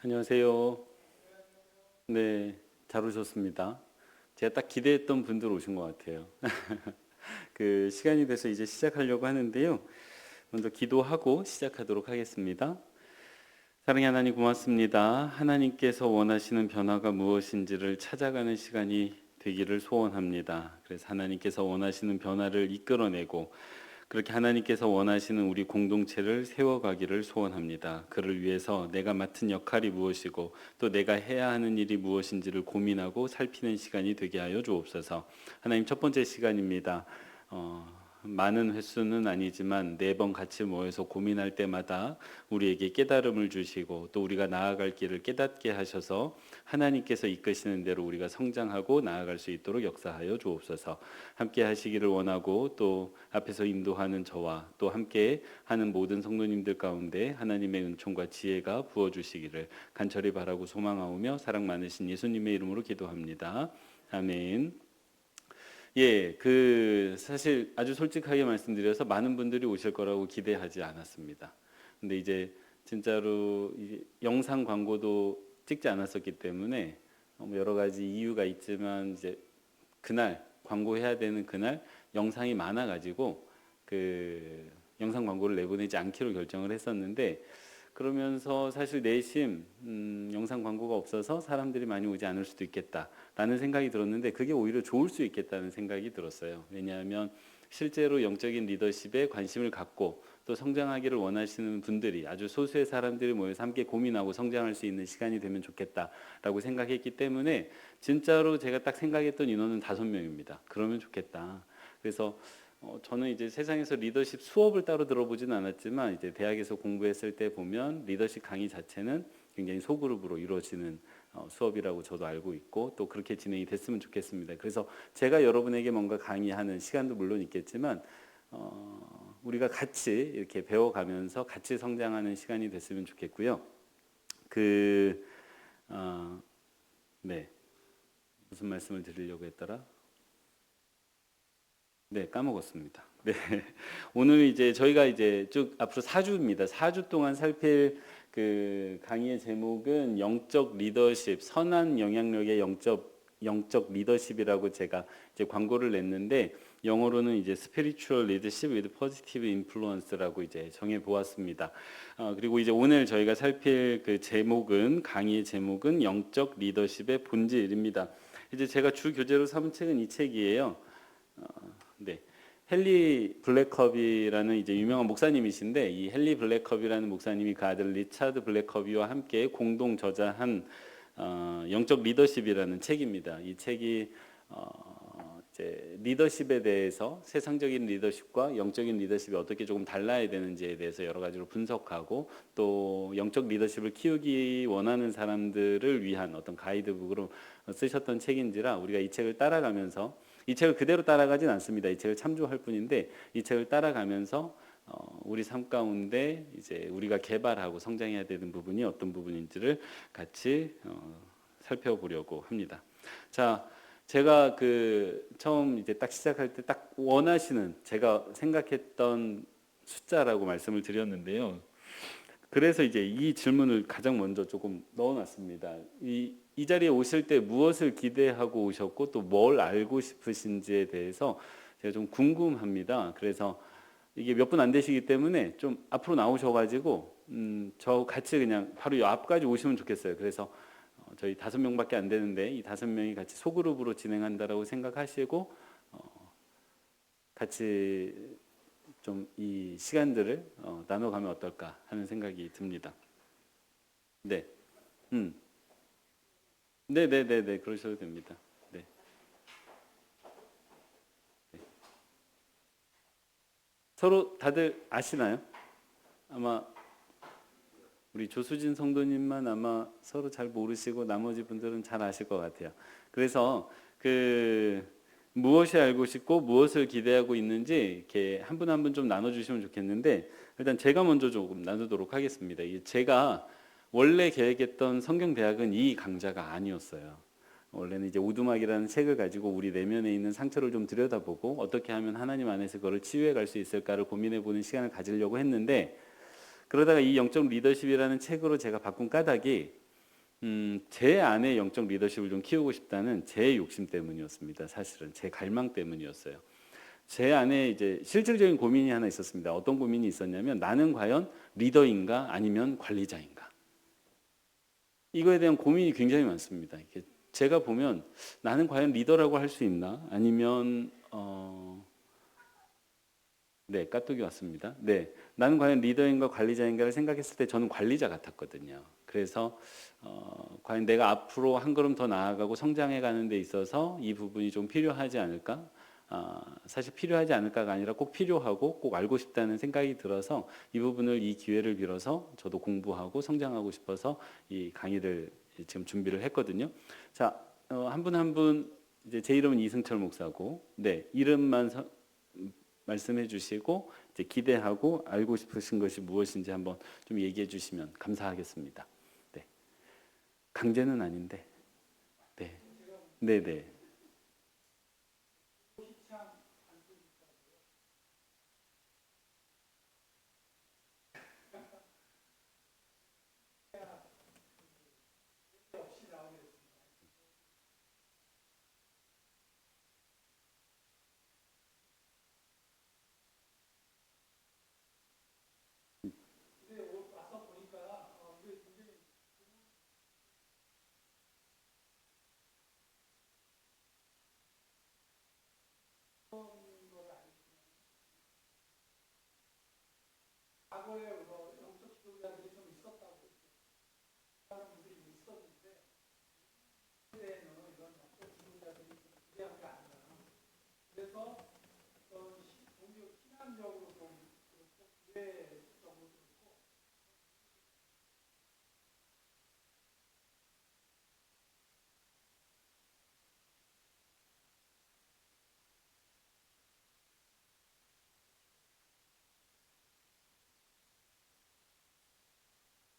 안녕하세요. 네, 잘 오셨습니다. 제가 딱 기대했던 분들 오신 것 같아요. 그 시간이 돼서 이제 시작하려고 하는데요. 먼저 기도하고 시작하도록 하겠습니다. 사랑의 하나님 고맙습니다. 하나님께서 원하시는 변화가 무엇인지를 찾아가는 시간이 되기를 소원합니다. 그래서 하나님께서 원하시는 변화를 이끌어내고 그렇게 하나님께서 원하시는 우리 공동체를 세워가기를 소원합니다. 그를 위해서 내가 맡은 역할이 무엇이고 또 내가 해야 하는 일이 무엇인지를 고민하고 살피는 시간이 되게 하여 주옵소서. 하나님, 첫 번째 시간입니다. 많은 횟수는 아니지만 4번 같이 모여서 고민할 때마다 우리에게 깨달음을 주시고 또 우리가 나아갈 길을 깨닫게 하셔서 하나님께서 이끄시는 대로 우리가 성장하고 나아갈 수 있도록 역사하여 주옵소서. 함께 하시기를 원하고 또 앞에서 인도하는 저와 또 함께 하는 모든 성도님들 가운데 하나님의 은총과 지혜가 부어주시기를 간절히 바라고 소망하오며 사랑 많으신 예수님의 이름으로 기도합니다. 아멘. 예, 사실 아주 솔직하게 말씀드려서 많은 분들이 오실 거라고 기대하지 않았습니다. 근데 이제 진짜로 이제 영상 광고도 찍지 않았었기 때문에 뭐 여러 가지 이유가 있지만 이제 그날 광고해야 되는 그날 영상이 많아가지고 그 영상 광고를 내보내지 않기로 결정을 했었는데 그러면서 사실 내심 영상 광고가 없어서 사람들이 많이 오지 않을 수도 있겠다라는 생각이 들었는데 그게 오히려 좋을 수 있겠다는 생각이 들었어요. 왜냐하면 실제로 영적인 리더십에 관심을 갖고 또 성장하기를 원하시는 분들이 아주 소수의 사람들이 모여서 함께 고민하고 성장할 수 있는 시간이 되면 좋겠다라고 생각했기 때문에 진짜로 제가 딱 생각했던 인원은 5명입니다. 그러면 좋겠다. 그래서 저는 이제 세상에서 리더십 수업을 따로 들어보진 않았지만 이제 대학에서 공부했을 때 보면 리더십 강의 자체는 굉장히 소그룹으로 이루어지는 수업이라고 저도 알고 있고 또 그렇게 진행이 됐으면 좋겠습니다. 그래서 제가 여러분에게 뭔가 강의하는 시간도 물론 있겠지만 우리가 같이 이렇게 배워가면서 같이 성장하는 시간이 됐으면 좋겠고요. 네, 무슨 말씀을 드리려고 했더라? 네, 까먹었습니다. 네, 오늘 이제 저희가 이제 쭉 앞으로 4주입니다. 4주 동안 살필 그 강의의 제목은 영적 리더십, 선한 영향력의 영적 리더십이라고 제가 이제 광고를 냈는데 영어로는 이제 Spiritual Leadership with Positive Influence라고 이제 정해 보았습니다. 그리고 이제 오늘 저희가 살필 그 제목은 강의의 제목은 영적 리더십의 본질입니다. 이제 제가 주 교재로 삼은 책은 이 책이에요. 네. 헨리 블랙커비라는 이제 유명한 목사님이신데 이 헨리 블랙커비라는 목사님이 그 아들 리차드 블랙커비와 함께 공동 저자한 영적 리더십이라는 책입니다. 이 책이 이제 리더십에 대해서 세상적인 리더십과 영적인 리더십이 어떻게 조금 달라야 되는지에 대해서 여러 가지로 분석하고 또 영적 리더십을 키우기 원하는 사람들을 위한 어떤 가이드북으로 쓰셨던 책인지라 우리가 이 책을 따라가면서 이 책을 그대로 따라가진 않습니다. 이 책을 참조할 뿐인데 이 책을 따라가면서 우리 삶 가운데 이제 우리가 개발하고 성장해야 되는 부분이 어떤 부분인지를 같이 살펴보려고 합니다. 자, 제가 처음 이제 딱 시작할 때 딱 원하시는 제가 생각했던 숫자라고 말씀을 드렸는데요. 그래서 이제 이 질문을 가장 먼저 조금 넣어놨습니다. 이 자리에 오실 때 무엇을 기대하고 오셨고 또 뭘 알고 싶으신지에 대해서 제가 좀 궁금합니다. 그래서 이게 몇 분 안 되시기 때문에 좀 앞으로 나오셔가지고 저 같이 그냥 바로 이 앞까지 오시면 좋겠어요. 그래서 저희 5명밖에 안 되는데 이 5명이 같이 소그룹으로 진행한다라고 생각하시고 같이 좀 이 시간들을 나눠가면 어떨까 하는 생각이 듭니다. 네, 네, 그러셔도 됩니다. 네. 서로 다들 아시나요? 아마 우리 조수진 성도님만 아마 서로 잘 모르시고 나머지 분들은 잘 아실 것 같아요. 그래서 무엇이 알고 싶고 무엇을 기대하고 있는지 이렇게 한 분 한 분 좀 나눠주시면 좋겠는데 일단 제가 먼저 조금 나누도록 하겠습니다. 제가 원래 계획했던 성경대학은 이 강좌가 아니었어요. 원래는 이제 오두막이라는 책을 가지고 우리 내면에 있는 상처를 좀 들여다보고 어떻게 하면 하나님 안에서 그걸 치유해 갈 수 있을까를 고민해보는 시간을 가지려고 했는데 그러다가 이 영적 리더십이라는 책으로 제가 바꾼 까닭이 제 안에 영적 리더십을 좀 키우고 싶다는 제 욕심 때문이었습니다. 사실은 제 갈망 때문이었어요. 제 안에 이제 실질적인 고민이 하나 있었습니다. 어떤 고민이 있었냐면 나는 과연 리더인가 아니면 관리자인가? 이거에 대한 고민이 굉장히 많습니다. 이게 제가 보면 나는 과연 리더라고 할 수 있나? 아니면 네, 까똑이 왔습니다. 네, 나는 과연 리더인가 관리자인가를 생각했을 때 저는 관리자 같았거든요. 그래서 과연 내가 앞으로 한 걸음 더 나아가고 성장해 가는 데 있어서 이 부분이 좀 필요하지 않을까? 사실 필요하지 않을까가 아니라 꼭 필요하고 꼭 알고 싶다는 생각이 들어서 이 부분을 이 기회를 빌어서 저도 공부하고 성장하고 싶어서 이 강의를 지금 준비를 했거든요. 자, 한 분 한 분 이제 제 이름은 이승철 목사고, 네, 이름만 말씀해 주시고 이제 기대하고 알고 싶으신 것이 무엇인지 한번 좀 얘기해 주시면 감사하겠습니다. 네. 강제는 아닌데. 네. 네, 네.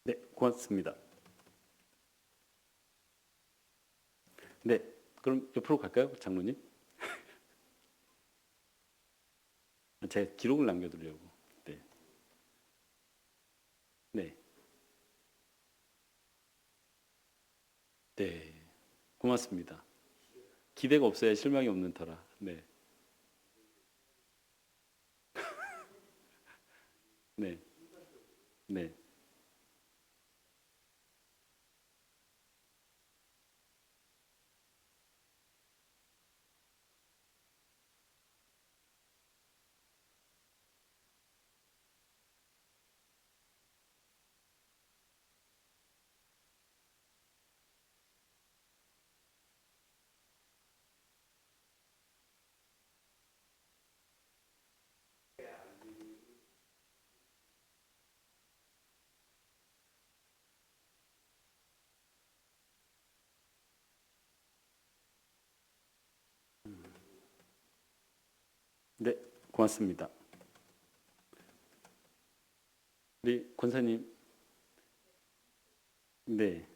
네, 고맙습니다. 네. 그럼 옆으로 갈까요, 장로님? 제가 기록을 남겨두려고. 네. 네. 네. 고맙습니다. 기대가 없어야 실망이 없는 터라. 네. 네. 네. 네. 고맙습니다. 우리 권사님. 네.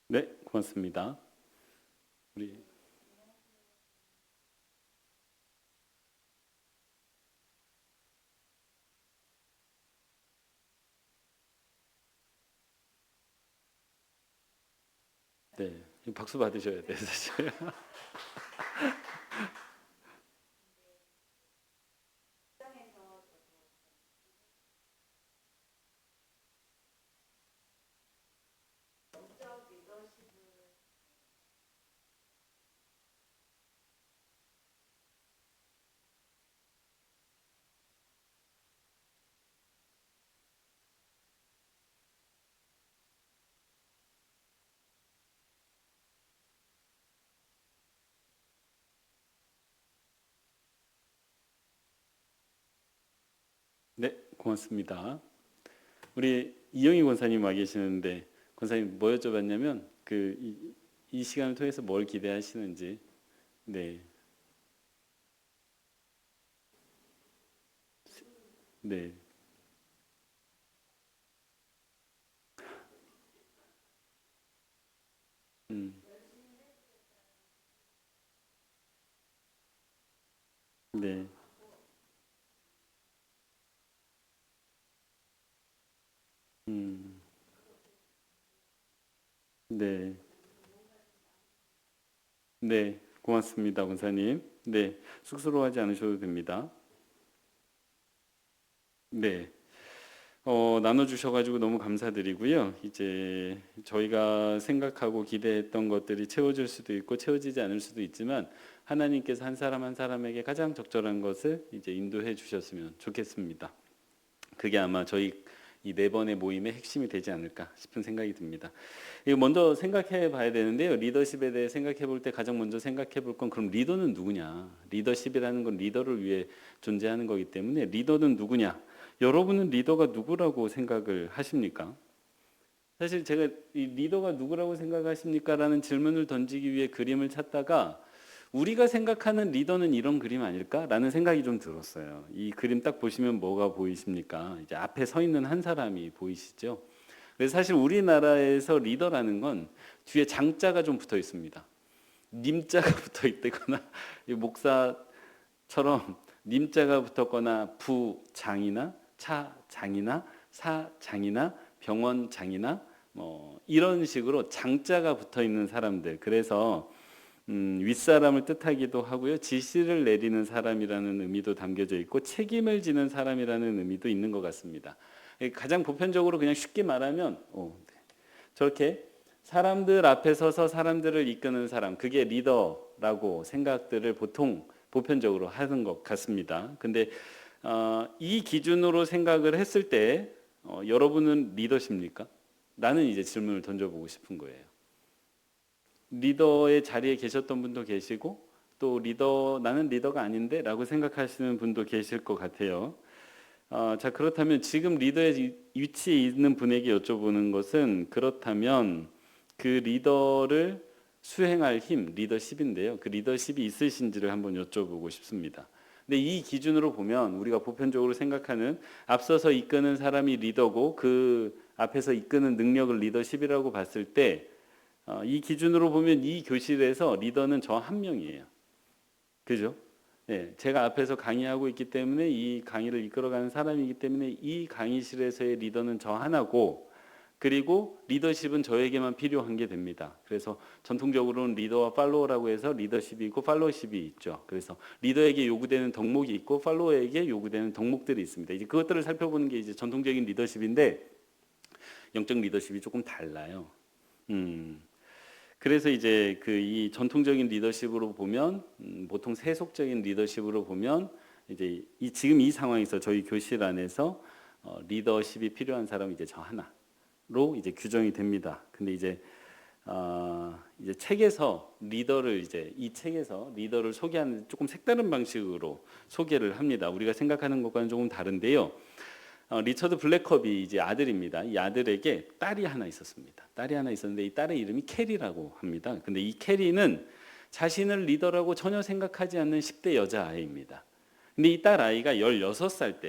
네. 고맙습니다. 우리 네. 박수 받으셔야 돼요, 사실. 고맙습니다. 우리 이영희 권사님 와 계시는데 권사님 뭐 여쭤봤냐면 이 시간을 통해서 뭘 기대하시는지. 네, 네, 음, 네, 음, 네, 네, 고맙습니다, 권사님. 네, 쑥스러워하지 않으셔도 됩니다. 네. 나눠주셔가지고 너무 감사드리고요. 이제 저희가 생각하고 기대했던 것들이 채워질 수도 있고 채워지지 않을 수도 있지만 하나님께서 한 사람 한 사람에게 가장 적절한 것을 이제 인도해 주셨으면 좋겠습니다. 그게 아마 저희 이 네 번의 모임의 핵심이 되지 않을까 싶은 생각이 듭니다. 이거 먼저 생각해 봐야 되는데요. 리더십에 대해 생각해 볼 때 가장 먼저 생각해 볼 건 그럼 리더는 누구냐? 리더십이라는 건 리더를 위해 존재하는 거기 때문에 리더는 누구냐? 여러분은 리더가 누구라고 생각을 하십니까? 사실 제가 이 리더가 누구라고 생각하십니까라는 질문을 던지기 위해 그림을 찾다가 우리가 생각하는 리더는 이런 그림 아닐까라는 생각이 좀 들었어요. 이 그림 딱 보시면 뭐가 보이십니까? 이제 앞에 서 있는 한 사람이 보이시죠? 그래서 사실 우리나라에서 리더라는 건 뒤에 장자가 좀 붙어 있습니다. 님자가 붙어 있거나 목사처럼 님자가 붙었거나 부장이나 차장이나 사장이나 병원장이나 뭐 이런 식으로 장자가 붙어 있는 사람들. 그래서 윗사람을 뜻하기도 하고요. 지시를 내리는 사람이라는 의미도 담겨져 있고 책임을 지는 사람이라는 의미도 있는 것 같습니다. 가장 보편적으로 그냥 쉽게 말하면 네. 저렇게 사람들 앞에 서서 사람들을 이끄는 사람, 그게 리더라고 생각들을 보통 보편적으로 하는 것 같습니다. 근데 이 기준으로 생각을 했을 때 여러분은 리더십니까? 나는 이제 질문을 던져보고 싶은 거예요. 리더의 자리에 계셨던 분도 계시고 또 나는 리더가 아닌데 라고 생각하시는 분도 계실 것 같아요. 자, 그렇다면 지금 리더의 위치에 있는 분에게 여쭤보는 것은 그렇다면 그 리더를 수행할 힘, 리더십인데요. 그 리더십이 있으신지를 한번 여쭤보고 싶습니다. 근데 이 기준으로 보면 우리가 보편적으로 생각하는 앞서서 이끄는 사람이 리더고 그 앞에서 이끄는 능력을 리더십이라고 봤을 때 이 기준으로 보면 이 교실에서 리더는 저 한 명이에요. 그죠? 네, 제가 앞에서 강의하고 있기 때문에 이 강의를 이끌어가는 사람이기 때문에 이 강의실에서의 리더는 저 하나고 그리고 리더십은 저에게만 필요한 게 됩니다. 그래서 전통적으로는 리더와 팔로워라고 해서 리더십이 있고 팔로워십이 있죠. 그래서 리더에게 요구되는 덕목이 있고 팔로워에게 요구되는 덕목들이 있습니다. 이제 그것들을 살펴보는 게 이제 전통적인 리더십인데 영적 리더십이 조금 달라요. 그래서 이제 이 전통적인 리더십으로 보면 보통 세속적인 리더십으로 보면 이제 지금 이 상황에서 저희 교실 안에서 리더십이 필요한 사람은 이제 저 하나로 이제 규정이 됩니다. 근데 이제 책에서 이 책에서 리더를 소개하는 조금 색다른 방식으로 소개를 합니다. 우리가 생각하는 것과는 조금 다른데요. 리처드 블랙컵이 이제 아들입니다. 이 아들에게 딸이 하나 있었습니다. 딸이 하나 있었는데 이 딸의 이름이 캐리라고 합니다. 근데 이 캐리는 자신을 리더라고 전혀 생각하지 않는 10대 여자아이입니다. 근데 이 딸 아이가 16살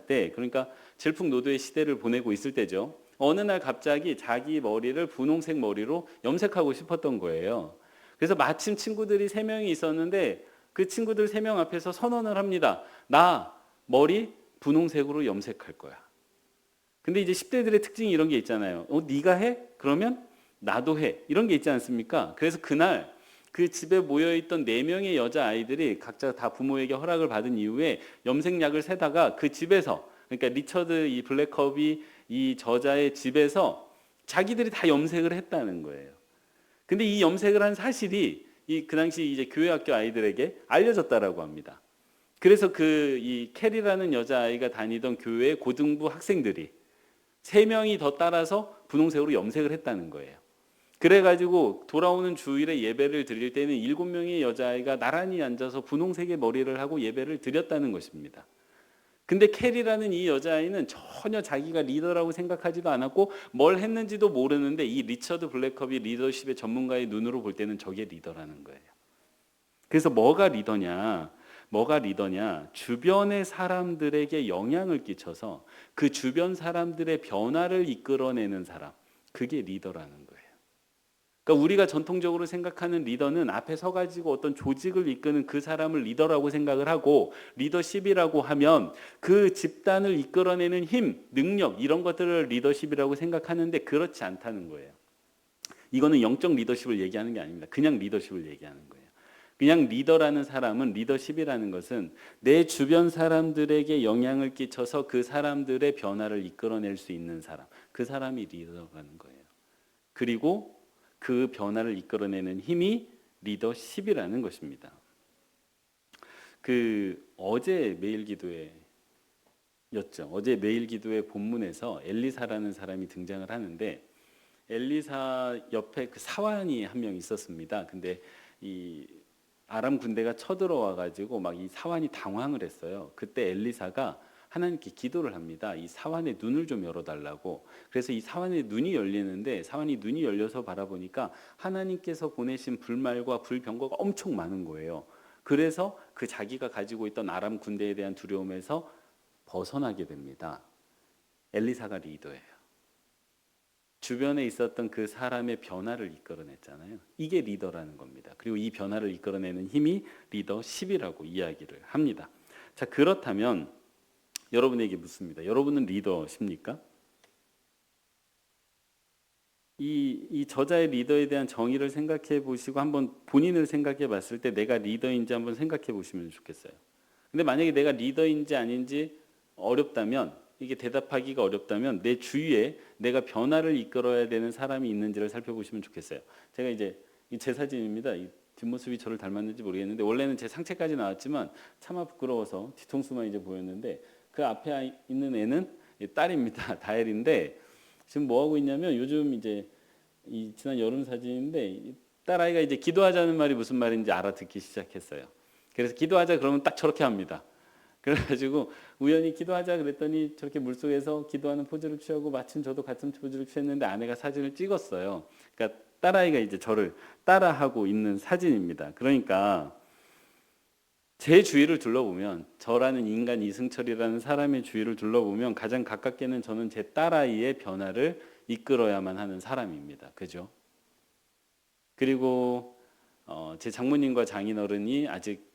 때, 그러니까 질풍노도의 시대를 보내고 있을 때죠. 어느 날 갑자기 자기 머리를 분홍색 머리로 염색하고 싶었던 거예요. 그래서 마침 친구들이 3명이 있었는데 그 친구들 3명 앞에서 선언을 합니다. 나 머리 분홍색으로 염색할 거야. 근데 이제 10대들의 특징이 이런 게 있잖아요. 네가 해? 그러면 나도 해. 이런 게 있지 않습니까? 그래서 그날 그 집에 모여있던 4명의 여자아이들이 각자 다 부모에게 허락을 받은 이후에 염색약을 세다가 그 집에서, 그러니까 리처드 이 블랙컵이 이 저자의 집에서 자기들이 다 염색을 했다는 거예요. 근데 이 염색을 한 사실이 그 당시 이제 교회학교 아이들에게 알려졌다라고 합니다. 그래서 이 캐리라는 여자아이가 다니던 교회 고등부 학생들이 3명이 더 따라서 분홍색으로 염색을 했다는 거예요. 그래가지고 돌아오는 주일에 예배를 드릴 때는 7명의 여자아이가 나란히 앉아서 분홍색의 머리를 하고 예배를 드렸다는 것입니다. 근데 캐리라는 이 여자아이는 전혀 자기가 리더라고 생각하지도 않았고 뭘 했는지도 모르는데 이 리처드 블랙컵이 리더십의 전문가의 눈으로 볼 때는 저게 리더라는 거예요. 그래서 뭐가 리더냐? 뭐가 리더냐? 주변의 사람들에게 영향을 끼쳐서 그 주변 사람들의 변화를 이끌어내는 사람. 그게 리더라는 거예요. 그러니까 우리가 전통적으로 생각하는 리더는 앞에 서가지고 어떤 조직을 이끄는 그 사람을 리더라고 생각을 하고 리더십이라고 하면 그 집단을 이끌어내는 힘, 능력 이런 것들을 리더십이라고 생각하는데 그렇지 않다는 거예요. 이거는 영적 리더십을 얘기하는 게 아닙니다. 그냥 리더십을 얘기하는 거예요. 그냥 리더라는 사람은 리더십이라는 것은 내 주변 사람들에게 영향을 끼쳐서 그 사람들의 변화를 이끌어낼 수 있는 사람, 그 사람이 리더라는 거예요. 그리고 그 변화를 이끌어내는 힘이 리더십이라는 것입니다. 어제 매일 기도회였죠. 어제 매일 기도회 본문에서 엘리사라는 사람이 등장을 하는데 엘리사 옆에 그 사환이 한 명 있었습니다. 근데 이 아람 군대가 쳐들어와 가지고 막 이 사환이 당황을 했어요. 그때 엘리사가 하나님께 기도를 합니다. 이 사환의 눈을 좀 열어달라고. 그래서 이 사환의 눈이 열리는데 사환이 눈이 열려서 바라보니까 하나님께서 보내신 불말과 불병거가 엄청 많은 거예요. 그래서 그 자기가 가지고 있던 아람 군대에 대한 두려움에서 벗어나게 됩니다. 엘리사가 리더예요. 주변에 있었던 그 사람의 변화를 이끌어냈잖아요. 이게 리더라는 겁니다. 그리고 이 변화를 이끌어내는 힘이 리더십이라고 이야기를 합니다. 자, 그렇다면 여러분에게 묻습니다. 여러분은 리더십니까? 이 저자의 리더에 대한 정의를 생각해 보시고 한번 본인을 생각해 봤을 때 내가 리더인지 한번 생각해 보시면 좋겠어요. 근데 만약에 내가 리더인지 아닌지 어렵다면 이게 대답하기가 어렵다면 내 주위에 내가 변화를 이끌어야 되는 사람이 있는지를 살펴보시면 좋겠어요. 제가 이제 제 사진입니다. 이 뒷모습이 저를 닮았는지 모르겠는데 원래는 제 상체까지 나왔지만 차마 부끄러워서 뒤통수만 이제 보였는데 그 앞에 있는 애는 딸입니다. 다엘인데 지금 뭐 하고 있냐면 요즘 이제 이 지난 여름 사진인데 딸아이가 이제 기도하자는 말이 무슨 말인지 알아듣기 시작했어요. 그래서 기도하자 그러면 딱 저렇게 합니다. 그래가지고 우연히 기도하자 그랬더니 저렇게 물속에서 기도하는 포즈를 취하고 마침 저도 같은 포즈를 취했는데 아내가 사진을 찍었어요. 그러니까 딸아이가 이제 저를 따라하고 있는 사진입니다. 그러니까 제 주위를 둘러보면 저라는 인간 이승철이라는 사람의 주위를 둘러보면 가장 가깝게는 저는 제 딸아이의 변화를 이끌어야만 하는 사람입니다. 그죠? 그리고 제 장모님과 장인어른이 아직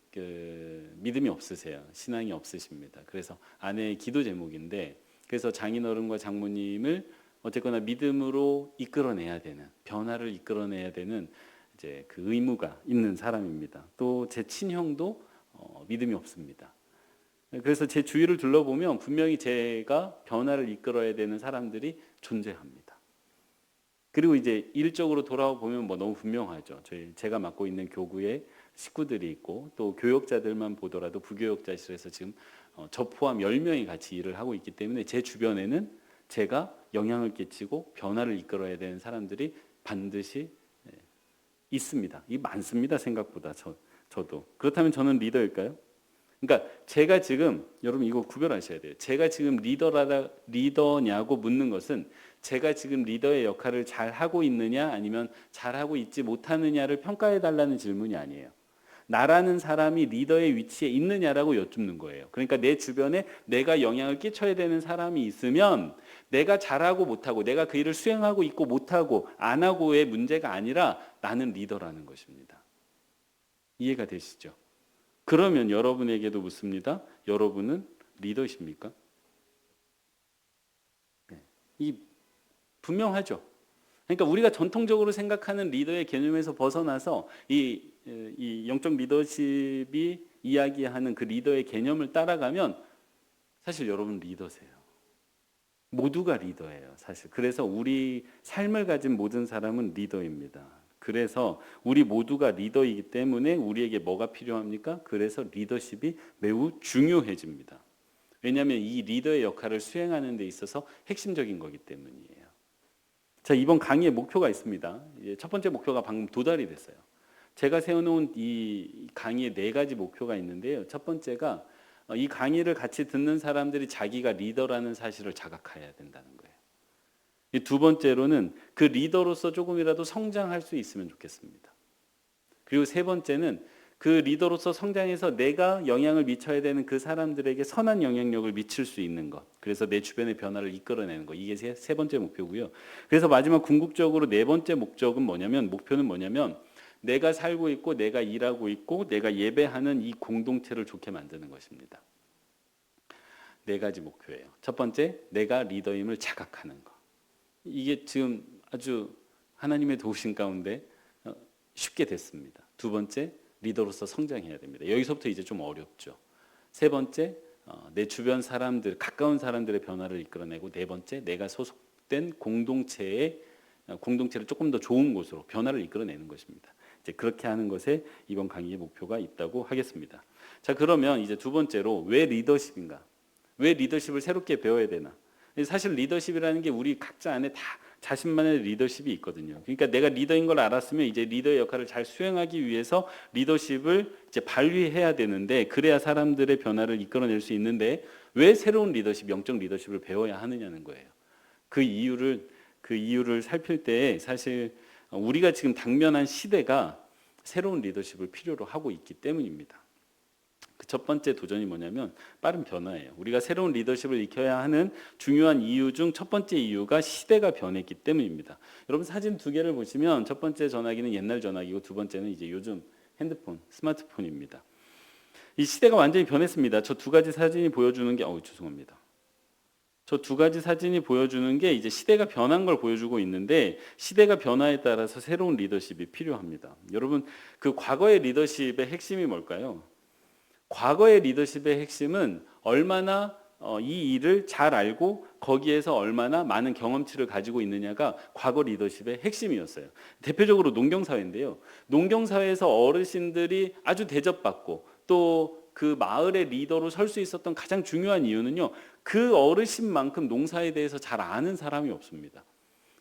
믿음이 없으세요. 신앙이 없으십니다. 그래서 아내의 기도 제목인데 그래서 장인어른과 장모님을 어쨌거나 믿음으로 이끌어내야 되는 변화를 이끌어내야 되는 이제 그 의무가 있는 사람입니다. 또 제 친형도 믿음이 없습니다. 그래서 제 주위를 둘러보면 분명히 제가 변화를 이끌어야 되는 사람들이 존재합니다. 그리고 이제 일적으로 돌아보면 뭐 너무 분명하죠. 제가 맡고 있는 교구에 식구들이 있고 또 교역자들만 보더라도 부교역자실에서 지금 저 포함 10명이 같이 일을 하고 있기 때문에 제 주변에는 제가 영향을 끼치고 변화를 이끌어야 되는 사람들이 반드시 있습니다. 이 많습니다. 생각보다 저도. 그렇다면 저는 리더일까요? 그러니까 제가 지금 여러분 이거 구별하셔야 돼요. 제가 지금 리더냐고 묻는 것은 제가 지금 리더의 역할을 잘 하고 있느냐 아니면 잘 하고 있지 못하느냐를 평가해 달라는 질문이 아니에요. 나라는 사람이 리더의 위치에 있느냐라고 여쭙는 거예요. 그러니까 내 주변에 내가 영향을 끼쳐야 되는 사람이 있으면 내가 잘하고 못하고 내가 그 일을 수행하고 있고 못하고 안 하고의 문제가 아니라 나는 리더라는 것입니다. 이해가 되시죠? 그러면 여러분에게도 묻습니다. 여러분은 리더십니까? 네. 이 분명하죠. 그러니까 우리가 전통적으로 생각하는 리더의 개념에서 벗어나서 이 영적 리더십이 이야기하는 그 리더의 개념을 따라가면 사실 여러분 리더세요. 모두가 리더예요, 사실. 그래서 우리 삶을 가진 모든 사람은 리더입니다. 그래서 우리 모두가 리더이기 때문에 우리에게 뭐가 필요합니까? 그래서 리더십이 매우 중요해집니다. 왜냐하면 이 리더의 역할을 수행하는 데 있어서 핵심적인 거기 때문이에요. 자, 이번 강의의 목표가 있습니다. 첫 번째 목표가 방금 도달이 됐어요. 제가 세워놓은 이 강의의 4가지 목표가 있는데요. 첫 번째가 이 강의를 같이 듣는 사람들이 자기가 리더라는 사실을 자각해야 된다는 거예요. 이 두 번째로는 그 리더로서 조금이라도 성장할 수 있으면 좋겠습니다. 그리고 세 번째는 그 리더로서 성장해서 내가 영향을 미쳐야 되는 그 사람들에게 선한 영향력을 미칠 수 있는 것. 그래서 내 주변의 변화를 이끌어내는 것. 이게 세 번째 목표고요. 그래서 마지막 궁극적으로 네 번째 목표는 뭐냐면 내가 살고 있고 내가 일하고 있고 내가 예배하는 이 공동체를 좋게 만드는 것입니다. 네 가지 목표예요. 첫 번째, 내가 리더임을 자각하는 것. 이게 지금 아주 하나님의 도우심 가운데 쉽게 됐습니다. 두 번째, 리더로서 성장해야 됩니다. 여기서부터 이제 좀 어렵죠. 세 번째, 내 주변 사람들, 가까운 사람들의 변화를 이끌어내고, 네 번째, 내가 소속된 공동체를 조금 더 좋은 곳으로 변화를 이끌어내는 것입니다. 이제 그렇게 하는 것에 이번 강의의 목표가 있다고 하겠습니다. 자, 그러면 이제 두 번째로 왜 리더십인가? 왜 리더십을 새롭게 배워야 되나? 사실 리더십이라는 게 우리 각자 안에 다 자신만의 리더십이 있거든요. 그러니까 내가 리더인 걸 알았으면 이제 리더의 역할을 잘 수행하기 위해서 리더십을 이제 발휘해야 되는데, 그래야 사람들의 변화를 이끌어낼 수 있는데, 왜 새로운 리더십, 영적 리더십을 배워야 하느냐는 거예요. 그 이유를 살필 때 사실 우리가 지금 당면한 시대가 새로운 리더십을 필요로 하고 있기 때문입니다. 그 첫 번째 도전이 뭐냐면 빠른 변화예요. 우리가 새로운 리더십을 익혀야 하는 중요한 이유 중 첫 번째 이유가 시대가 변했기 때문입니다. 여러분 사진 두 개를 보시면 첫 번째 전화기는 옛날 전화기고 두 번째는 이제 요즘 핸드폰, 스마트폰입니다. 이 시대가 완전히 변했습니다. 저 두 가지 사진이 보여주는 게 죄송합니다. 저 두 가지 사진이 보여주는 게 이제 시대가 변한 걸 보여주고 있는데, 시대가 변화에 따라서 새로운 리더십이 필요합니다. 여러분, 그 과거의 리더십의 핵심이 뭘까요? 과거의 리더십의 핵심은 얼마나 이 일을 잘 알고 거기에서 얼마나 많은 경험치를 가지고 있느냐가 과거 리더십의 핵심이었어요. 대표적으로 농경사회인데요. 농경사회에서 어르신들이 아주 대접받고 또 그 마을의 리더로 설 수 있었던 가장 중요한 이유는요, 그 어르신만큼 농사에 대해서 잘 아는 사람이 없습니다.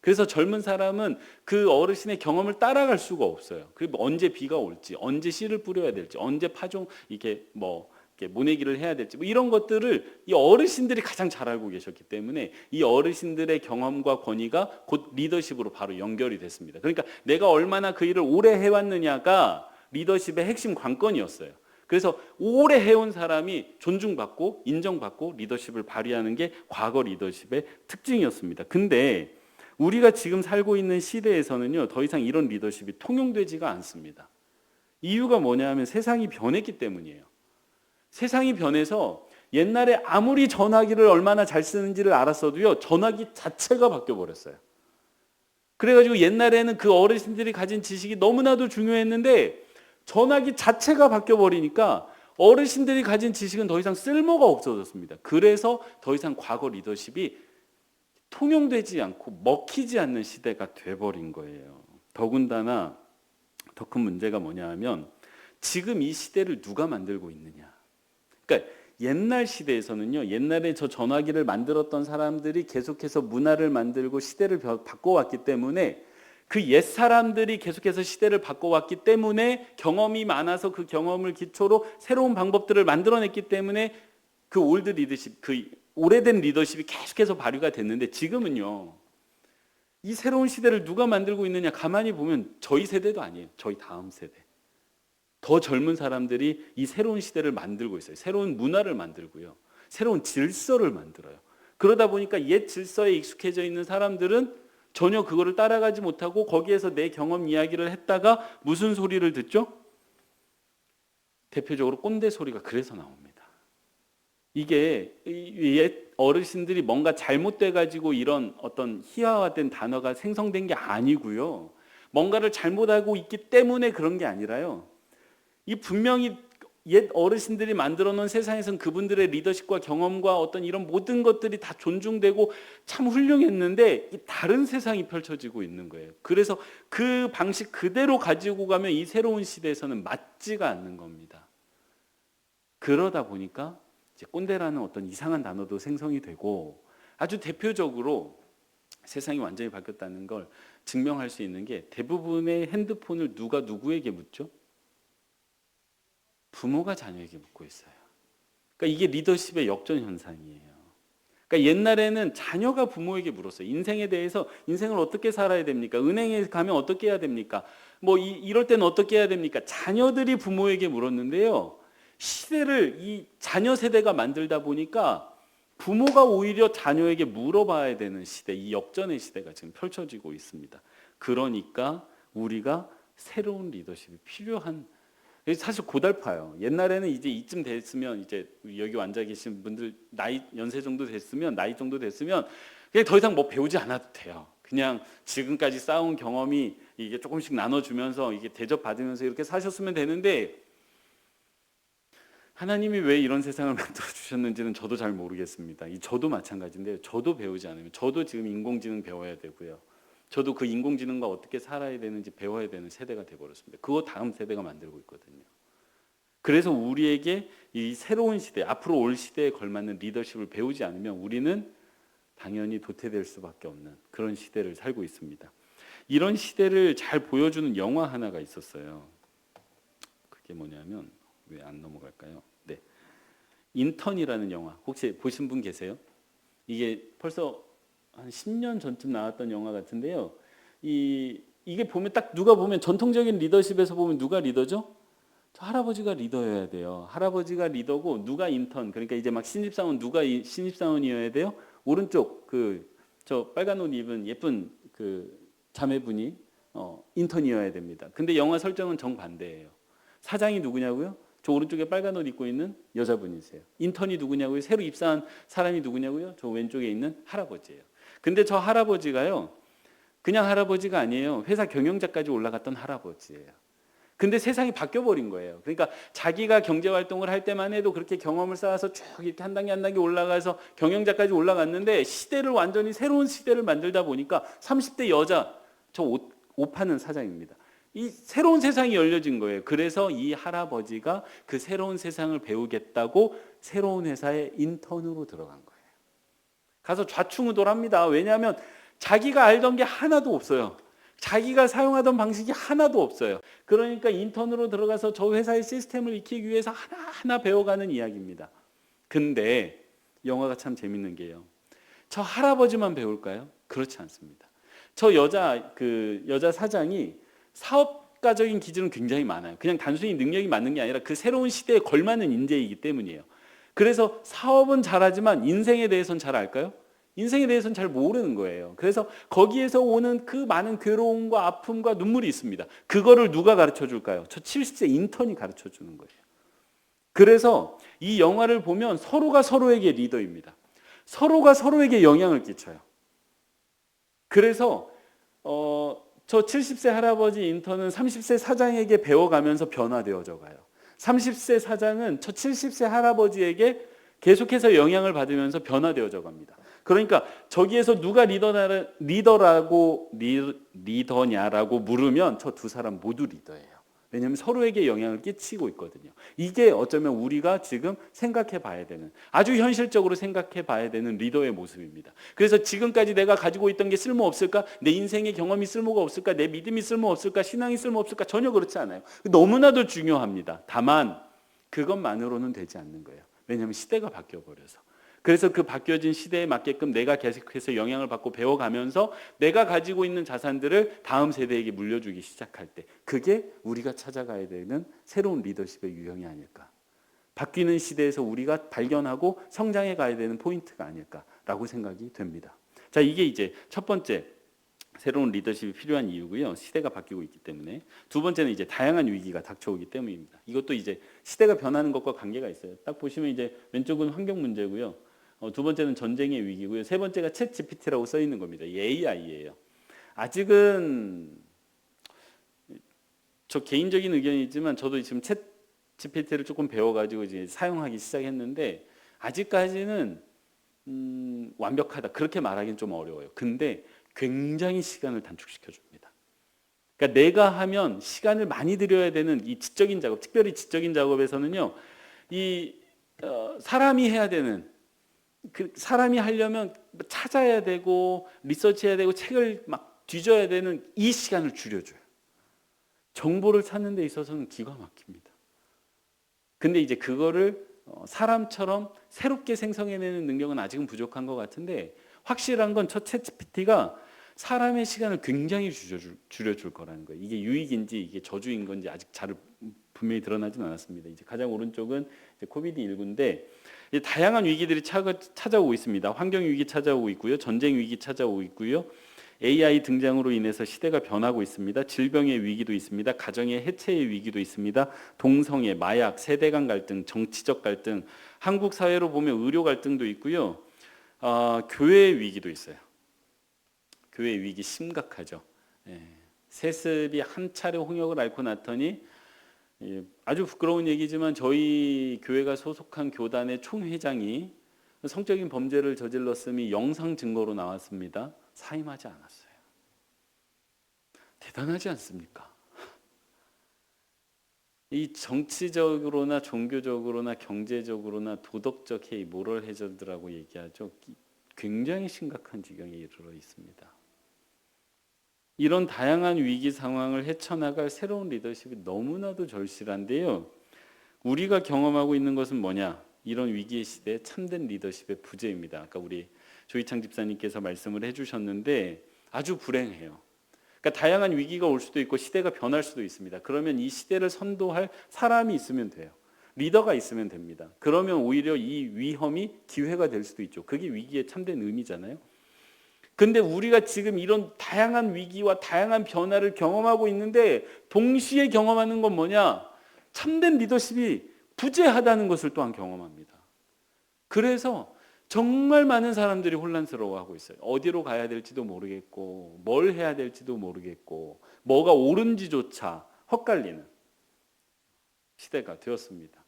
그래서 젊은 사람은 그 어르신의 경험을 따라갈 수가 없어요. 그리고 언제 비가 올지, 언제 씨를 뿌려야 될지, 언제 파종 이렇게 모내기를 해야 될지, 이런 것들을 이 어르신들이 가장 잘 알고 계셨기 때문에 이 어르신들의 경험과 권위가 곧 리더십으로 바로 연결이 됐습니다. 그러니까 내가 얼마나 그 일을 오래 해왔느냐가 리더십의 핵심 관건이었어요. 그래서 오래 해온 사람이 존중받고 인정받고 리더십을 발휘하는 게 과거 리더십의 특징이었습니다. 근데 우리가 지금 살고 있는 시대에서는요, 더 이상 이런 리더십이 통용되지가 않습니다. 이유가 뭐냐면 세상이 변했기 때문이에요. 세상이 변해서 옛날에 아무리 전화기를 얼마나 잘 쓰는지를 알았어도요, 전화기 자체가 바뀌어버렸어요. 그래가지고 옛날에는 그 어르신들이 가진 지식이 너무나도 중요했는데 전화기 자체가 바뀌어버리니까 어르신들이 가진 지식은 더 이상 쓸모가 없어졌습니다. 그래서 더 이상 과거 리더십이 통용되지 않고 먹히지 않는 시대가 돼버린 거예요. 더군다나 더 큰 문제가 뭐냐 하면 지금 이 시대를 누가 만들고 있느냐. 그러니까 옛날 시대에서는요, 옛날에 저 전화기를 만들었던 사람들이 계속해서 문화를 만들고 시대를 바꿔왔기 때문에, 그 옛 사람들이 계속해서 시대를 바꿔왔기 때문에 경험이 많아서 그 경험을 기초로 새로운 방법들을 만들어냈기 때문에 그 올드 리더십, 그 오래된 리더십이 계속해서 발휘가 됐는데, 지금은요, 이 새로운 시대를 누가 만들고 있느냐, 가만히 보면 저희 세대도 아니에요. 저희 다음 세대. 더 젊은 사람들이 이 새로운 시대를 만들고 있어요. 새로운 문화를 만들고요. 새로운 질서를 만들어요. 그러다 보니까 옛 질서에 익숙해져 있는 사람들은 전혀 그거를 따라가지 못하고 거기에서 내 경험 이야기를 했다가 무슨 소리를 듣죠? 대표적으로 꼰대 소리가 그래서 나옵니다. 이게 옛 어르신들이 뭔가 잘못돼 가지고 이런 어떤 희화화된 단어가 생성된 게 아니고요. 뭔가를 잘못하고 있기 때문에 그런 게 아니라요. 이 분명히 옛 어르신들이 만들어 놓은 세상에선 그분들의 리더십과 경험과 어떤 이런 모든 것들이 다 존중되고 참 훌륭했는데 다른 세상이 펼쳐지고 있는 거예요. 그래서 그 방식 그대로 가지고 가면 이 새로운 시대에서는 맞지가 않는 겁니다. 그러다 보니까 이제 꼰대라는 어떤 이상한 단어도 생성이 되고, 아주 대표적으로 세상이 완전히 바뀌었다는 걸 증명할 수 있는 게, 대부분의 핸드폰을 누가 누구에게 묻죠? 부모가 자녀에게 묻고 있어요. 그러니까 이게 리더십의 역전 현상이에요. 그러니까 옛날에는 자녀가 부모에게 물었어요. 인생에 대해서 인생을 어떻게 살아야 됩니까? 은행에 가면 어떻게 해야 됩니까? 뭐 이럴 때는 어떻게 해야 됩니까? 자녀들이 부모에게 물었는데요. 시대를 이 자녀 세대가 만들다 보니까 부모가 오히려 자녀에게 물어봐야 되는 시대, 이 역전의 시대가 지금 펼쳐지고 있습니다. 그러니까 우리가 새로운 리더십이 필요한, 사실 고달파요. 옛날에는 이제 이쯤 됐으면, 이제 여기 앉아 계신 분들 나이 연세 정도 됐으면, 나이 정도 됐으면 그냥 더 이상 뭐 배우지 않아도 돼요. 그냥 지금까지 쌓은 경험이 이게 조금씩 나눠주면서 이게 대접받으면서 이렇게 사셨으면 되는데, 하나님이 왜 이런 세상을 만들어 주셨는지는 저도 잘 모르겠습니다. 저도 마찬가지인데요. 저도 배우지 않으면, 저도 지금 인공지능 배워야 되고요. 저도 그 인공지능과 어떻게 살아야 되는지 배워야 되는 세대가 돼버렸습니다. 그거 다음 세대가 만들고 있거든요. 그래서 우리에게 이 새로운 시대, 앞으로 올 시대에 걸맞는 리더십을 배우지 않으면 우리는 당연히 도태될 수밖에 없는 그런 시대를 살고 있습니다. 이런 시대를 잘 보여주는 영화 하나가 있었어요. 그게 뭐냐면, 왜 안 넘어갈까요? 네, 인턴이라는 영화 혹시 보신 분 계세요? 이게 벌써 한 10년 전쯤 나왔던 영화 같은데요. 이게 보면 딱 누가 보면 전통적인 리더십에서 보면 누가 리더죠? 저 할아버지가 리더여야 돼요. 할아버지가 리더고 누가 인턴, 그러니까 이제 막 신입사원, 누가 신입사원이어야 돼요? 오른쪽 저 빨간 옷 입은 예쁜 그 자매분이 인턴이어야 됩니다. 근데 영화 설정은 정반대예요. 사장이 누구냐고요? 저 오른쪽에 빨간 옷 입고 있는 여자분이세요. 인턴이 누구냐고요? 새로 입사한 사람이 누구냐고요? 저 왼쪽에 있는 할아버지예요. 근데 저 할아버지가요, 그냥 할아버지가 아니에요. 회사 경영자까지 올라갔던 할아버지예요. 근데 세상이 바뀌어버린 거예요. 그러니까 자기가 경제활동을 할 때만 해도 그렇게 경험을 쌓아서 쭉 이렇게 한 단계 한 단계 올라가서 경영자까지 올라갔는데, 시대를 완전히 새로운 시대를 만들다 보니까 30대 여자, 저 옷 파는 사장입니다. 이 새로운 세상이 열려진 거예요. 그래서 이 할아버지가 그 새로운 세상을 배우겠다고 새로운 회사에 인턴으로 들어간 거예요. 가서 좌충우돌합니다. 왜냐하면 자기가 알던 게 하나도 없어요. 자기가 사용하던 방식이 하나도 없어요. 그러니까 인턴으로 들어가서 저 회사의 시스템을 익히기 위해서 하나하나 배워가는 이야기입니다. 근데 영화가 참 재밌는 게요, 저 할아버지만 배울까요? 그렇지 않습니다. 저 여자 사장이 사업가적인 기질은 굉장히 많아요. 그냥 단순히 능력이 많은 게 아니라 그 새로운 시대에 걸맞는 인재이기 때문이에요. 그래서 사업은 잘하지만 인생에 대해서는 잘 알까요? 인생에 대해서는 잘 모르는 거예요. 그래서 거기에서 오는 그 많은 괴로움과 아픔과 눈물이 있습니다. 그거를 누가 가르쳐 줄까요? 저 70세 인턴이 가르쳐 주는 거예요. 그래서 이 영화를 보면 서로가 서로에게 리더입니다. 서로가 서로에게 영향을 끼쳐요. 그래서 저 70세 할아버지 인턴은 30세 사장에게 배워가면서 변화되어져 가요. 30세 사장은 저 70세 할아버지에게 계속해서 영향을 받으면서 변화되어져 갑니다. 그러니까 저기에서 누가 리더냐라고 물으면 저 두 사람 모두 리더예요. 왜냐하면 서로에게 영향을 끼치고 있거든요. 이게 어쩌면 우리가 지금 생각해 봐야 되는, 아주 현실적으로 생각해 봐야 되는 리더의 모습입니다. 그래서 지금까지 내가 가지고 있던 게 쓸모없을까? 내 인생의 경험이 쓸모가 없을까? 내 믿음이 쓸모없을까? 신앙이 쓸모없을까? 전혀 그렇지 않아요. 너무나도 중요합니다. 다만 그것만으로는 되지 않는 거예요. 왜냐하면 시대가 바뀌어버려서. 그래서 그 바뀌어진 시대에 맞게끔 내가 계속해서 영향을 받고 배워가면서 내가 가지고 있는 자산들을 다음 세대에게 물려주기 시작할 때, 그게 우리가 찾아가야 되는 새로운 리더십의 유형이 아닐까. 바뀌는 시대에서 우리가 발견하고 성장해 가야 되는 포인트가 아닐까라고 생각이 됩니다. 자, 이게 이제 첫 번째 새로운 리더십이 필요한 이유고요. 시대가 바뀌고 있기 때문에. 두 번째는 이제 다양한 위기가 닥쳐오기 때문입니다. 이것도 이제 시대가 변하는 것과 관계가 있어요. 딱 보시면 이제 왼쪽은 환경 문제고요. 두 번째는 전쟁의 위기고요. 세 번째가 챗 GPT라고 써 있는 겁니다. AI예요. 아직은 저 개인적인 의견이지만 저도 지금 챗 GPT를 조금 배워가지고 이제 사용하기 시작했는데, 아직까지는 완벽하다 그렇게 말하기는 좀 어려워요. 근데 굉장히 시간을 단축시켜 줍니다. 그러니까 내가 하면 시간을 많이 들여야 되는 이 지적인 작업, 특별히 지적인 작업에서는요, 사람이 해야 되는, 사람이 하려면 찾아야 되고 리서치해야 되고 책을 막 뒤져야 되는 이 시간을 줄여줘요. 정보를 찾는 데 있어서는 기가 막힙니다. 근데 이제 그거를 사람처럼 새롭게 생성해내는 능력은 아직은 부족한 것 같은데 확실한 건 저 챗GPT가 사람의 시간을 굉장히 줄여줄 거라는 거예요. 이게 유익인지 이게 저주인 건지 아직 잘 분명히 드러나진 않았습니다. 이제 가장 오른쪽은 이제 코비드19인데 다양한 위기들이 찾아오고 있습니다. 환경 위기 찾아오고 있고요, 전쟁 위기 찾아오고 있고요, AI 등장으로 인해서 시대가 변하고 있습니다. 질병의 위기도 있습니다. 가정의 해체의 위기도 있습니다. 동성애, 마약, 세대 간 갈등, 정치적 갈등, 한국 사회로 보면 의료 갈등도 있고요. 교회의 위기도 있어요. 교회의 위기 심각하죠. 세습이 한 차례 홍역을 앓고 났더니 아주 부끄러운 얘기지만 저희 교회가 소속한 교단의 총회장이 성적인 범죄를 저질렀음이 영상 증거로 나왔습니다. 사임하지 않았어요. 대단하지 않습니까? 이 정치적으로나 종교적으로나 경제적으로나 도덕적 해이, 모럴 해저드라고 얘기하죠. 굉장히 심각한 지경에 이르러 있습니다. 이런 다양한 위기 상황을 헤쳐나갈 새로운 리더십이 너무나도 절실한데요. 우리가 경험하고 있는 것은 뭐냐? 이런 위기의 시대에 참된 리더십의 부재입니다. 아까 우리 조희창 집사님께서 말씀을 해주셨는데 아주 불행해요. 그러니까 다양한 위기가 올 수도 있고 시대가 변할 수도 있습니다. 그러면 이 시대를 선도할 사람이 있으면 돼요. 리더가 있으면 됩니다. 그러면 오히려 이 위험이 기회가 될 수도 있죠. 그게 위기의 참된 의미잖아요. 근데 우리가 지금 이런 다양한 위기와 다양한 변화를 경험하고 있는데 동시에 경험하는 건 뭐냐? 참된 리더십이 부재하다는 것을 또한 경험합니다. 그래서 정말 많은 사람들이 혼란스러워하고 있어요. 어디로 가야 될지도 모르겠고 뭘 해야 될지도 모르겠고 뭐가 옳은지조차 헛갈리는 시대가 되었습니다.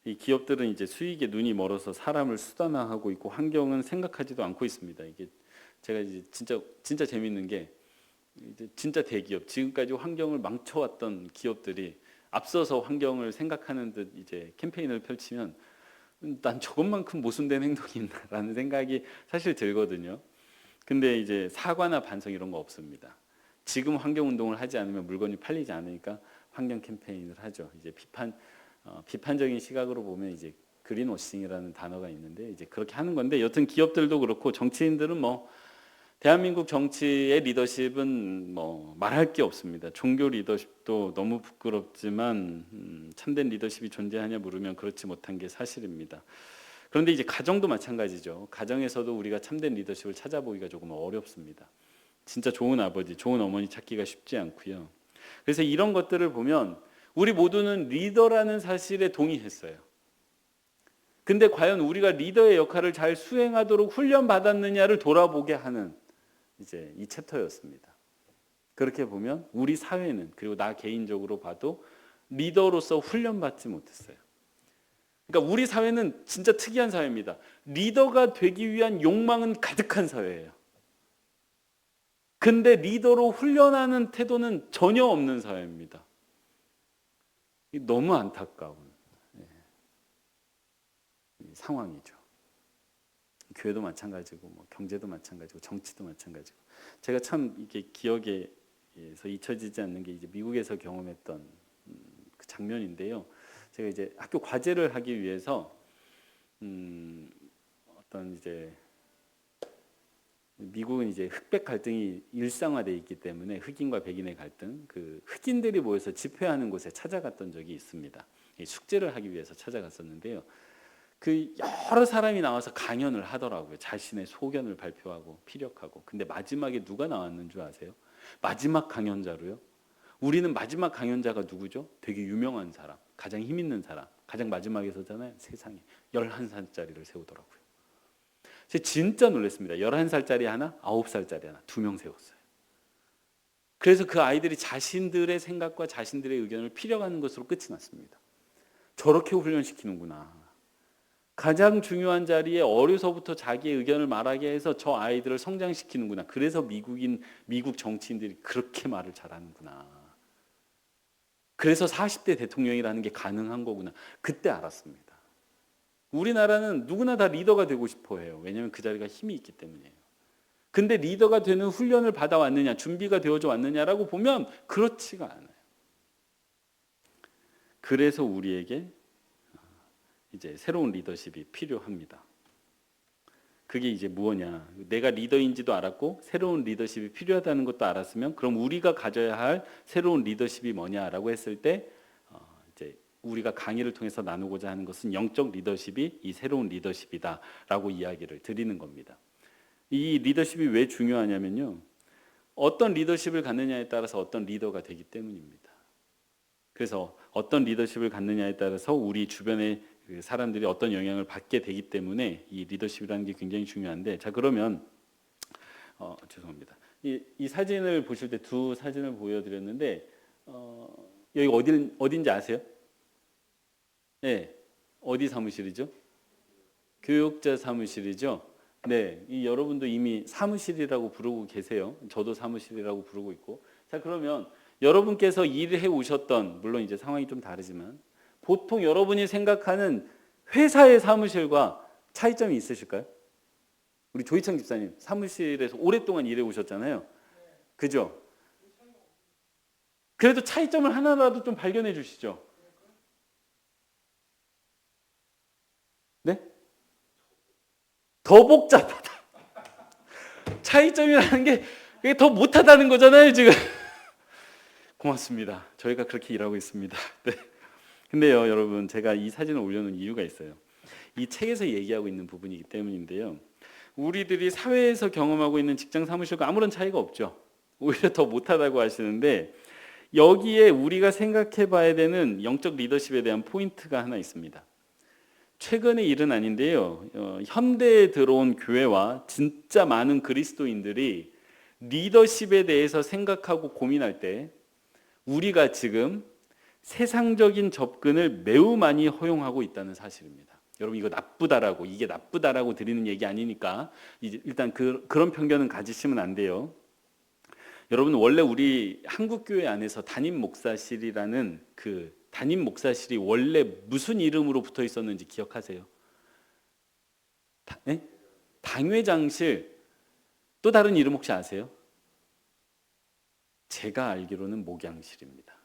이 기업들은 이제 수익에 눈이 멀어서 사람을 수단화하고 있고 환경은 생각하지도 않고 있습니다. 이게 제가 이제 진짜 재밌는 게 이제 진짜 대기업, 지금까지 환경을 망쳐왔던 기업들이 앞서서 환경을 생각하는 듯 이제 캠페인을 펼치면 난 저것만큼 모순된 행동이 있나라는 생각이 사실 들거든요. 근데 이제 사과나 반성 이런 거 없습니다. 지금 환경 운동을 하지 않으면 물건이 팔리지 않으니까 환경 캠페인을 하죠. 이제 비판적인 시각으로 보면 이제 그린워싱이라는 단어가 있는데 이제 그렇게 하는 건데 여튼 기업들도 그렇고 정치인들은 뭐 대한민국 정치의 리더십은 뭐 말할 게 없습니다. 종교 리더십도 너무 부끄럽지만 참된 리더십이 존재하냐 물으면 그렇지 못한 게 사실입니다. 그런데 이제 가정도 마찬가지죠. 가정에서도 우리가 참된 리더십을 찾아보기가 조금 어렵습니다. 진짜 좋은 아버지, 좋은 어머니 찾기가 쉽지 않고요. 그래서 이런 것들을 보면 우리 모두는 리더라는 사실에 동의했어요. 근데 과연 우리가 리더의 역할을 잘 수행하도록 훈련받았느냐를 돌아보게 하는 이제 이 챕터였습니다. 그렇게 보면 우리 사회는 그리고 나 개인적으로 봐도 리더로서 훈련받지 못했어요. 그러니까 우리 사회는 진짜 특이한 사회입니다. 리더가 되기 위한 욕망은 가득한 사회예요. 근데 리더로 훈련하는 태도는 전혀 없는 사회입니다. 너무 안타까운 상황이죠. 교회도 마찬가지고 뭐 경제도 마찬가지고 정치도 마찬가지고 제가 참 이게 기억에서 잊혀지지 않는 게 이제 미국에서 경험했던 그 장면인데요. 제가 이제 학교 과제를 하기 위해서 어떤 이제 미국은 이제 흑백 갈등이 일상화되어 있기 때문에 흑인과 백인의 갈등, 그 흑인들이 모여서 집회하는 곳에 찾아갔던 적이 있습니다. 숙제를 하기 위해서 찾아갔었는데요. 그 여러 사람이 나와서 강연을 하더라고요. 자신의 소견을 발표하고 피력하고. 근데 마지막에 누가 나왔는 줄 아세요? 마지막 강연자로요. 우리는 마지막 강연자가 누구죠? 되게 유명한 사람, 가장 힘 있는 사람, 가장 마지막에 서잖아요. 세상에 11살짜리를 세우더라고요. 제가 진짜 놀랐습니다. 11살짜리 하나, 9살짜리 하나, 2명 세웠어요. 그래서 그 아이들이 자신들의 생각과 자신들의 의견을 피력하는 것으로 끝이 났습니다. 저렇게 훈련시키는구나. 가장 중요한 자리에 어려서부터 자기의 의견을 말하게 해서 저 아이들을 성장시키는구나. 그래서 미국 정치인들이 그렇게 말을 잘하는구나. 그래서 40대 대통령이라는 게 가능한 거구나. 그때 알았습니다. 우리나라는 누구나 다 리더가 되고 싶어 해요. 왜냐하면 그 자리가 힘이 있기 때문이에요. 근데 리더가 되는 훈련을 받아왔느냐, 준비가 되어져 왔느냐라고 보면 그렇지가 않아요. 그래서 우리에게 이제 새로운 리더십이 필요합니다. 그게 이제 무엇냐? 내가 리더인지도 알았고 새로운 리더십이 필요하다는 것도 알았으면 그럼 우리가 가져야 할 새로운 리더십이 뭐냐라고 했을 때 이제 우리가 강의를 통해서 나누고자 하는 것은 영적 리더십이 이 새로운 리더십이다라고 이야기를 드리는 겁니다. 이 리더십이 왜 중요하냐면요. 어떤 리더십을 갖느냐에 따라서 어떤 리더가 되기 때문입니다. 그래서 어떤 리더십을 갖느냐에 따라서 우리 주변의 그 사람들이 어떤 영향을 받게 되기 때문에 이 리더십이라는 게 굉장히 중요한데, 자 그러면 죄송합니다. 이 사진을 보실 때 두 사진을 보여드렸는데 여기 어딘지 아세요? 네, 어디 사무실이죠? 교육자 사무실이죠. 네, 여러분도 이미 사무실이라고 부르고 계세요. 저도 사무실이라고 부르고 있고. 자 그러면 여러분께서 일을 해 오셨던, 물론 이제 상황이 좀 다르지만 보통 여러분이 생각하는 회사의 사무실과 차이점이 있으실까요? 우리 조희창 집사님 사무실에서 오랫동안 일해 오셨잖아요. 그죠? 그래도 차이점을 하나라도 좀 발견해 주시죠. 네? 더 복잡하다. 차이점이라는 게 그게 더 못하다는 거잖아요, 지금. 고맙습니다. 저희가 그렇게 일하고 있습니다. 네. 근데요, 여러분, 제가 이 사진을 올려놓은 이유가 있어요. 이 책에서 얘기하고 있는 부분이기 때문인데요. 우리들이 사회에서 경험하고 있는 직장 사무실과 아무런 차이가 없죠. 오히려 더 못하다고 하시는데 여기에 우리가 생각해 봐야 되는 영적 리더십에 대한 포인트가 하나 있습니다. 최근의 일은 아닌데요. 현대에 들어온 교회와 진짜 많은 그리스도인들이 리더십에 대해서 생각하고 고민할 때 우리가 지금 세상적인 접근을 매우 많이 허용하고 있다는 사실입니다. 여러분 이거 나쁘다라고, 이게 나쁘다라고 드리는 얘기 아니니까 일단 그런 편견은 가지시면 안 돼요. 여러분 원래 우리 한국교회 안에서 담임 목사실이라는 그 담임 목사실이 원래 무슨 이름으로 붙어 있었는지 기억하세요? 네? 당회장실. 또 다른 이름 혹시 아세요? 제가 알기로는 목양실입니다.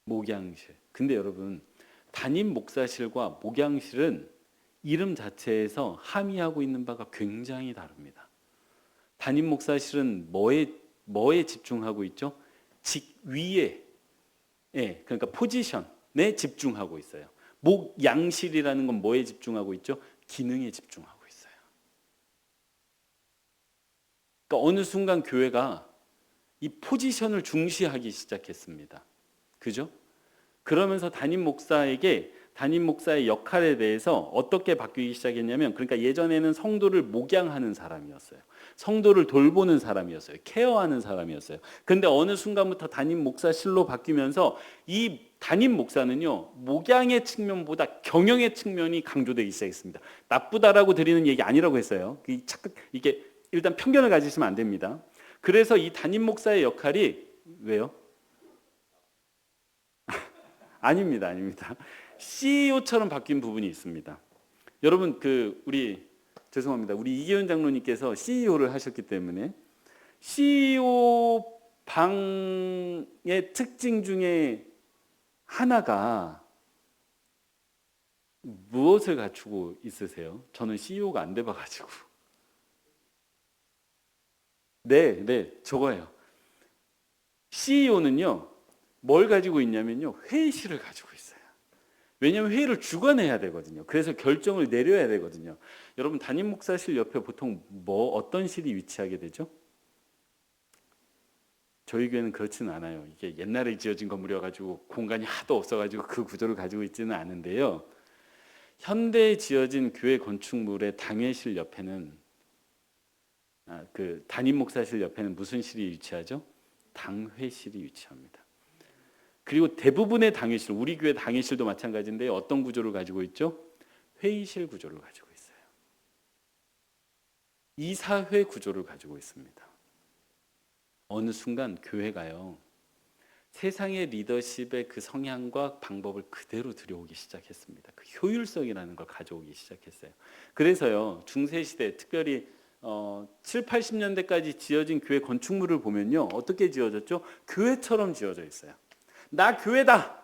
목양실. 근데 여러분 담임 목사실과 목양실은 이름 자체에서 함의하고 있는 바가 굉장히 다릅니다. 담임 목사실은 뭐에 집중하고 있죠? 직위에, 그러니까 포지션에 집중하고 있어요. 목양실이라는 건 뭐에 집중하고 있죠? 기능에 집중하고 있어요. 그러니까 어느 순간 교회가 이 포지션을 중시하기 시작했습니다. 그죠? 그러면서 담임 목사의 역할에 대해서 어떻게 바뀌기 시작했냐면, 그러니까 예전에는 성도를 목양하는 사람이었어요. 성도를 돌보는 사람이었어요. 케어하는 사람이었어요. 근데 어느 순간부터 담임 목사실로 바뀌면서 이 담임 목사는요, 목양의 측면보다 경영의 측면이 강조되기 시작했습니다. 나쁘다라고 드리는 얘기 아니라고 했어요. 이게 일단 편견을 가지시면 안 됩니다. 그래서 이 담임 목사의 역할이 왜요? 아닙니다. CEO처럼 바뀐 부분이 있습니다. 여러분 죄송합니다. 우리 이기현 장로님께서 CEO를 하셨기 때문에 CEO 방의 특징 중에 하나가 무엇을 갖추고 있으세요? 저는 CEO가 안 돼봐가지고. 네, 저거예요. CEO는요, 뭘 가지고 있냐면요, 회의실을 가지고 있어요. 왜냐하면 회의를 주관해야 되거든요. 그래서 결정을 내려야 되거든요. 여러분 담임 목사실 옆에 보통 어떤 실이 위치하게 되죠? 저희 교회는 그렇지는 않아요. 이게 옛날에 지어진 건물이어가지고 공간이 하도 없어가지고 그 구조를 가지고 있지는 않은데요. 현대에 지어진 교회 건축물의 당회실 옆에는 그 담임 목사실 옆에는 무슨 실이 위치하죠? 당회실이 위치합니다. 그리고 대부분의 당회실, 우리 교회 당회실도 마찬가지인데 어떤 구조를 가지고 있죠? 회의실 구조를 가지고 있어요. 이사회 구조를 가지고 있습니다. 어느 순간 교회가요, 세상의 리더십의 그 성향과 방법을 그대로 들여오기 시작했습니다. 그 효율성이라는 걸 가져오기 시작했어요. 그래서요, 중세시대 특별히 7, 80년대까지 지어진 교회 건축물을 보면요, 어떻게 지어졌죠? 교회처럼 지어져 있어요. 나 교회다.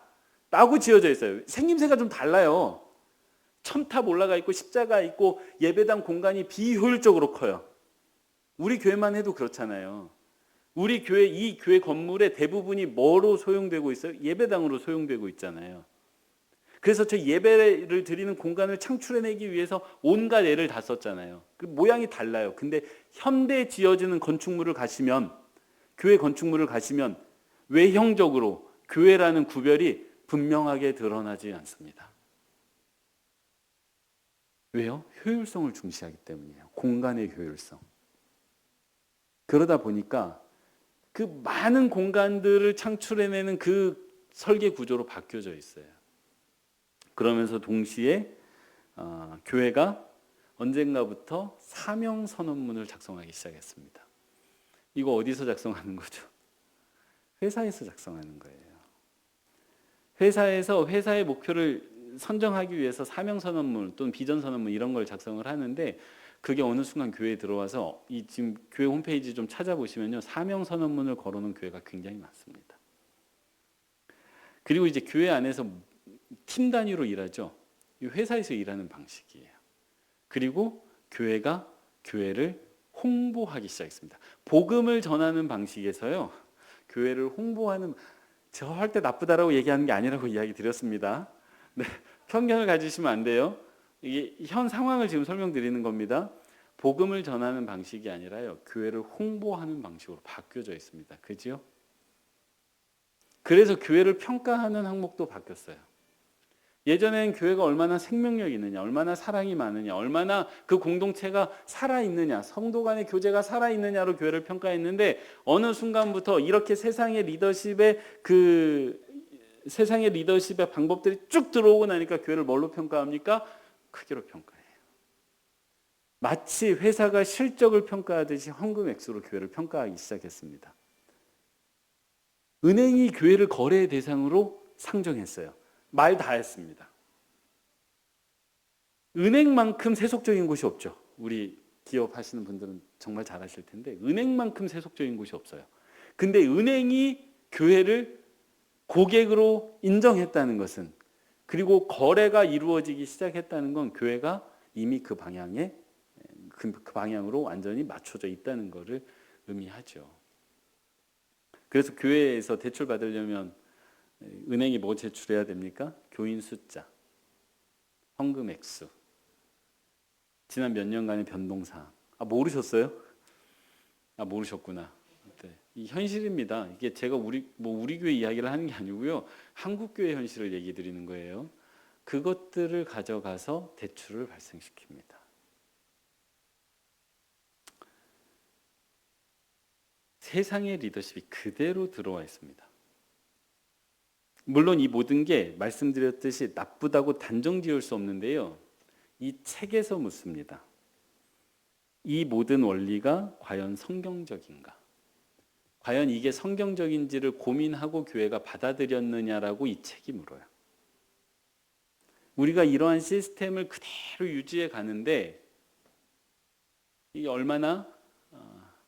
라고 지어져 있어요. 생김새가 좀 달라요. 첨탑 올라가 있고 십자가 있고 예배당 공간이 비효율적으로 커요. 우리 교회만 해도 그렇잖아요. 우리 교회, 이 교회 건물의 대부분이 뭐로 소용되고 있어요? 예배당으로 소용되고 있잖아요. 그래서 저 예배를 드리는 공간을 창출해내기 위해서 온갖 애를 다 썼잖아요. 그 모양이 달라요. 근데 현대 지어지는 건축물을 가시면, 교회 건축물을 가시면 외형적으로 교회라는 구별이 분명하게 드러나지 않습니다. 왜요? 효율성을 중시하기 때문이에요. 공간의 효율성. 그러다 보니까 그 많은 공간들을 창출해내는 그 설계 구조로 바뀌어져 있어요. 그러면서 동시에 교회가 언젠가부터 사명 선언문을 작성하기 시작했습니다. 이거 어디서 작성하는 거죠? 회사에서 작성하는 거예요. 회사에서 회사의 목표를 선정하기 위해서 사명 선언문 또는 비전 선언문 이런 걸 작성을 하는데, 그게 어느 순간 교회에 들어와서 이 지금 교회 홈페이지 좀 찾아보시면요, 사명 선언문을 걸어놓은 교회가 굉장히 많습니다. 그리고 이제 교회 안에서 팀 단위로 일하죠. 이 회사에서 일하는 방식이에요. 그리고 교회가 교회를 홍보하기 시작했습니다. 복음을 전하는 방식에서요, 교회를 홍보하는, 저 할 때 나쁘다라고 얘기하는 게 아니라고 이야기 드렸습니다. 네, 편견을 가지시면 안 돼요. 이게 현 상황을 지금 설명드리는 겁니다. 복음을 전하는 방식이 아니라요, 교회를 홍보하는 방식으로 바뀌어져 있습니다. 그죠? 그래서 교회를 평가하는 항목도 바뀌었어요. 예전에는 교회가 얼마나 생명력이 있느냐, 얼마나 사랑이 많으냐, 얼마나 그 공동체가 살아있느냐, 성도 간의 교제가 살아있느냐로 교회를 평가했는데, 어느 순간부터 이렇게 세상의 리더십의 방법들이 쭉 들어오고 나니까 교회를 뭘로 평가합니까? 크기로 평가해요. 마치 회사가 실적을 평가하듯이 헌금 액수로 교회를 평가하기 시작했습니다. 은행이 교회를 거래 대상으로 상정했어요. 말 다 했습니다. 은행만큼 세속적인 곳이 없죠. 우리 기업 하시는 분들은 정말 잘 아실 텐데, 은행만큼 세속적인 곳이 없어요. 근데 은행이 교회를 고객으로 인정했다는 것은, 그리고 거래가 이루어지기 시작했다는 건 교회가 이미 그 방향으로 완전히 맞춰져 있다는 것을 의미하죠. 그래서 교회에서 대출 받으려면 은행이 뭐 제출해야 됩니까? 교인 숫자, 헌금 액수, 지난 몇 년간의 변동사항. 모르셨어요? 모르셨구나. 네, 이 현실입니다. 이게 제가 우리 교회 이야기를 하는 게 아니고요, 한국 교회 현실을 얘기 드리는 거예요. 그것들을 가져가서 대출을 발생시킵니다. 세상의 리더십이 그대로 들어와 있습니다. 물론 이 모든 게 말씀드렸듯이 나쁘다고 단정 지을 수 없는데요, 이 책에서 묻습니다. 이 모든 원리가 과연 성경적인가? 과연 이게 성경적인지를 고민하고 교회가 받아들였느냐라고 이 책이 물어요. 우리가 이러한 시스템을 그대로 유지해 가는데 이게 얼마나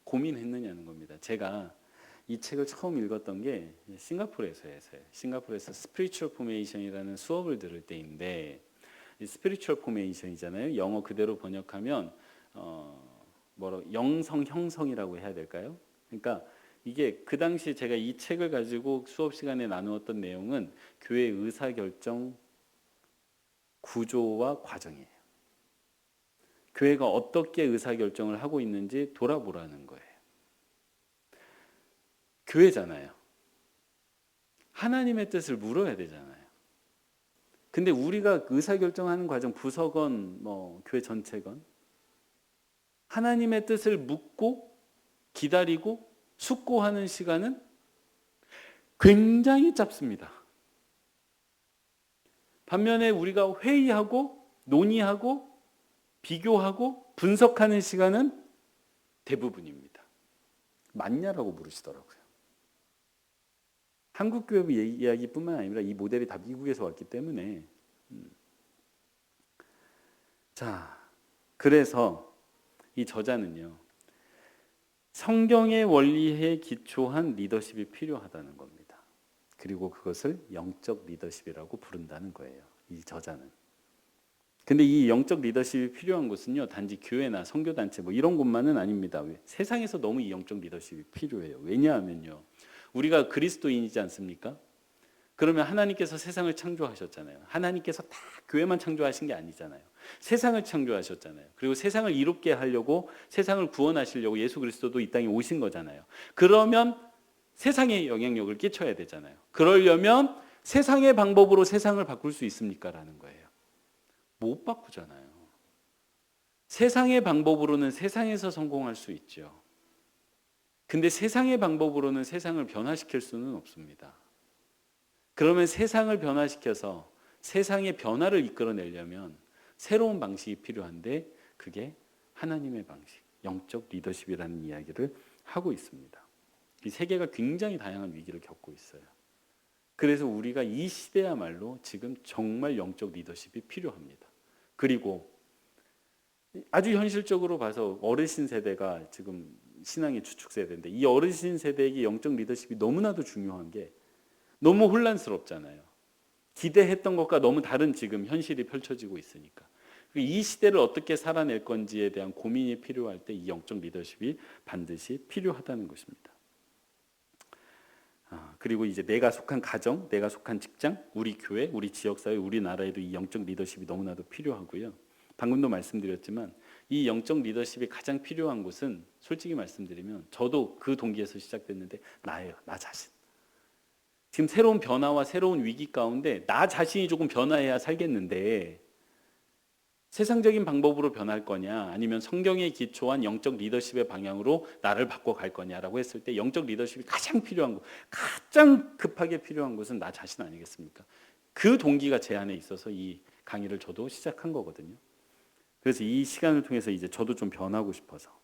고민했느냐는 겁니다. 제가 이 책을 처음 읽었던 게 싱가포르에서요. 싱가포르에서 스피리추얼 포메이션이라는 수업을 들을 때인데, 스피리추얼 포메이션이잖아요. 영어 그대로 번역하면 영성 형성이라고 해야 될까요? 그러니까 이게 그 당시 제가 이 책을 가지고 수업 시간에 나누었던 내용은 교회 의사결정 구조와 과정이에요. 교회가 어떻게 의사결정을 하고 있는지 돌아보라는 거예요. 교회잖아요. 하나님의 뜻을 물어야 되잖아요. 근데 우리가 의사결정하는 과정, 부서건 교회 전체건, 하나님의 뜻을 묻고 기다리고 숙고하는 시간은 굉장히 짧습니다. 반면에 우리가 회의하고 논의하고 비교하고 분석하는 시간은 대부분입니다. 맞냐라고 물으시더라고요. 한국 교회 이야기뿐만 아니라 이 모델이 다 미국에서 왔기 때문에. 자, 그래서 이 저자는요, 성경의 원리에 기초한 리더십이 필요하다는 겁니다. 그리고 그것을 영적 리더십이라고 부른다는 거예요. 이 저자는. 근데 이 영적 리더십이 필요한 곳은요, 단지 교회나 선교단체 뭐 이런 곳만은 아닙니다. 세상에서 너무 이 영적 리더십이 필요해요. 왜냐하면요, 우리가 그리스도인이지 않습니까? 그러면 하나님께서 세상을 창조하셨잖아요. 하나님께서 다 교회만 창조하신 게 아니잖아요. 세상을 창조하셨잖아요. 그리고 세상을 이롭게 하려고, 세상을 구원하시려고 예수 그리스도도 이 땅에 오신 거잖아요. 그러면 세상에 영향력을 끼쳐야 되잖아요. 그러려면 세상의 방법으로 세상을 바꿀 수 있습니까? 라는 거예요. 못 바꾸잖아요. 세상의 방법으로는 세상에서 성공할 수 있죠. 근데 세상의 방법으로는 세상을 변화시킬 수는 없습니다. 그러면 세상을 변화시켜서 세상의 변화를 이끌어내려면 새로운 방식이 필요한데, 그게 하나님의 방식, 영적 리더십이라는 이야기를 하고 있습니다. 이 세계가 굉장히 다양한 위기를 겪고 있어요. 그래서 우리가 이 시대야말로 지금 정말 영적 리더십이 필요합니다. 그리고 아주 현실적으로 봐서 어르신 세대가 지금 신앙의 주축 세대인데, 이 어르신 세대에게 영적 리더십이 너무나도 중요한 게 너무 혼란스럽잖아요. 기대했던 것과 너무 다른 지금 현실이 펼쳐지고 있으니까. 이 시대를 어떻게 살아낼 건지에 대한 고민이 필요할 때 이 영적 리더십이 반드시 필요하다는 것입니다. 그리고 이제 내가 속한 가정, 내가 속한 직장, 우리 교회, 우리 지역사회, 우리나라에도 이 영적 리더십이 너무나도 필요하고요. 방금도 말씀드렸지만 이 영적 리더십이 가장 필요한 곳은 솔직히 말씀드리면 저도 그 동기에서 시작됐는데 나예요. 나 자신. 지금 새로운 변화와 새로운 위기 가운데 나 자신이 조금 변화해야 살겠는데, 세상적인 방법으로 변할 거냐 아니면 성경에 기초한 영적 리더십의 방향으로 나를 바꿔갈 거냐라고 했을 때 영적 리더십이 가장 필요한 것, 가장 급하게 필요한 것은 나 자신 아니겠습니까? 그 동기가 제 안에 있어서 이 강의를 저도 시작한 거거든요. 그래서 이 시간을 통해서 이제 저도 좀 변하고 싶어서.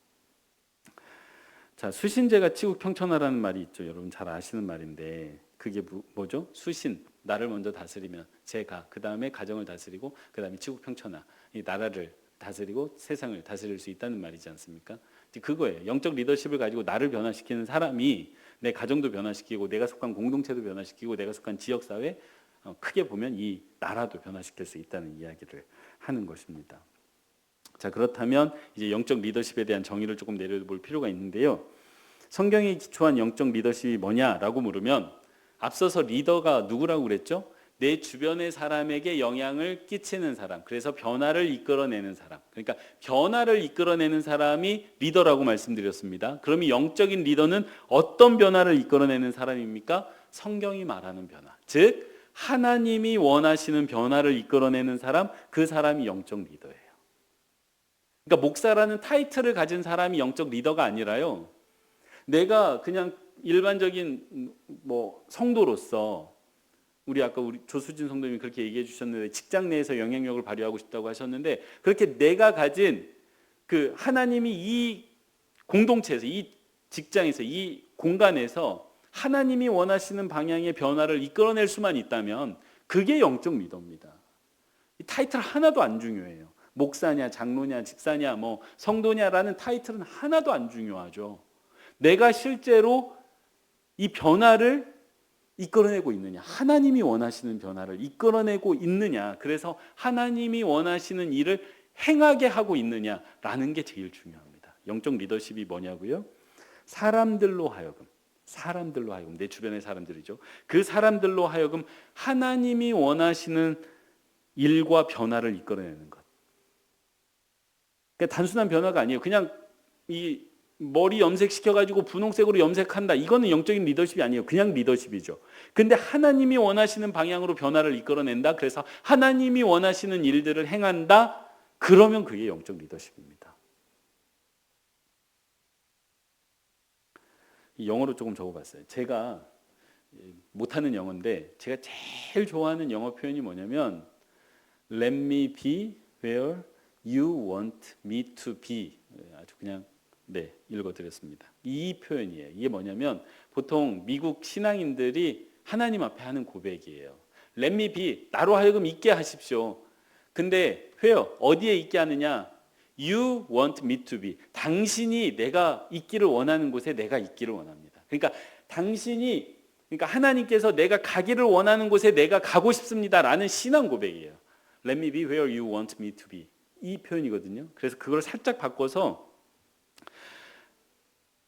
자, 수신제가 치국 평천하라는 말이 있죠. 여러분 잘 아시는 말인데 그게 뭐죠? 수신, 나를 먼저 다스리면 제가, 그 다음에 가정을 다스리고 그 다음에 치국 평천하, 이 나라를 다스리고 세상을 다스릴 수 있다는 말이지 않습니까? 그거예요. 영적 리더십을 가지고 나를 변화시키는 사람이 내 가정도 변화시키고 내가 속한 공동체도 변화시키고 내가 속한 지역사회, 크게 보면 이 나라도 변화시킬 수 있다는 이야기를 하는 것입니다. 자, 그렇다면 이제 영적 리더십에 대한 정의를 조금 내려볼 필요가 있는데요. 성경에 기초한 영적 리더십이 뭐냐라고 물으면 앞서서 리더가 누구라고 그랬죠? 내 주변의 사람에게 영향을 끼치는 사람, 그래서 변화를 이끌어내는 사람, 그러니까 변화를 이끌어내는 사람이 리더라고 말씀드렸습니다. 그러면 영적인 리더는 어떤 변화를 이끌어내는 사람입니까? 성경이 말하는 변화, 즉 하나님이 원하시는 변화를 이끌어내는 사람, 그 사람이 영적 리더예요. 그러니까 목사라는 타이틀을 가진 사람이 영적 리더가 아니라요, 내가 그냥 일반적인 성도로서, 아까 우리 조수진 성도님이 그렇게 얘기해 주셨는데 직장 내에서 영향력을 발휘하고 싶다고 하셨는데, 그렇게 내가 가진 그 하나님이 이 공동체에서, 이 직장에서, 이 공간에서 하나님이 원하시는 방향의 변화를 이끌어낼 수만 있다면 그게 영적 리더입니다. 이 타이틀 하나도 안 중요해요. 목사냐, 장로냐, 집사냐, 성도냐라는 타이틀은 하나도 안 중요하죠. 내가 실제로 이 변화를 이끌어내고 있느냐, 하나님이 원하시는 변화를 이끌어내고 있느냐, 그래서 하나님이 원하시는 일을 행하게 하고 있느냐라는 게 제일 중요합니다. 영적 리더십이 뭐냐고요? 사람들로 하여금, 내 주변의 사람들이죠. 그 사람들로 하여금 하나님이 원하시는 일과 변화를 이끌어내는 것. 그러니까 단순한 변화가 아니에요. 그냥 이 머리 염색시켜가지고 분홍색으로 염색한다, 이거는 영적인 리더십이 아니에요. 그냥 리더십이죠. 근데 하나님이 원하시는 방향으로 변화를 이끌어낸다, 그래서 하나님이 원하시는 일들을 행한다, 그러면 그게 영적 리더십입니다. 영어로 조금 적어봤어요. 제가 못하는 영어인데 제가 제일 좋아하는 영어 표현이 뭐냐면 Let me be where you want me to be. 아주 그냥 읽어드렸습니다. 이 표현이에요. 이게 뭐냐면 보통 미국 신앙인들이 하나님 앞에 하는 고백이에요. Let me be, 나로 하여금 있게 하십시오. 근데 where, 어디에 있게 하느냐? You want me to be. 당신이 내가 있기를 원하는 곳에 내가 있기를 원합니다. 그러니까 당신이 그러니까 하나님께서 내가 가기를 원하는 곳에 내가 가고 싶습니다라는 신앙 고백이에요. Let me be where you want me to be. 이 표현이거든요. 그래서 그걸 살짝 바꿔서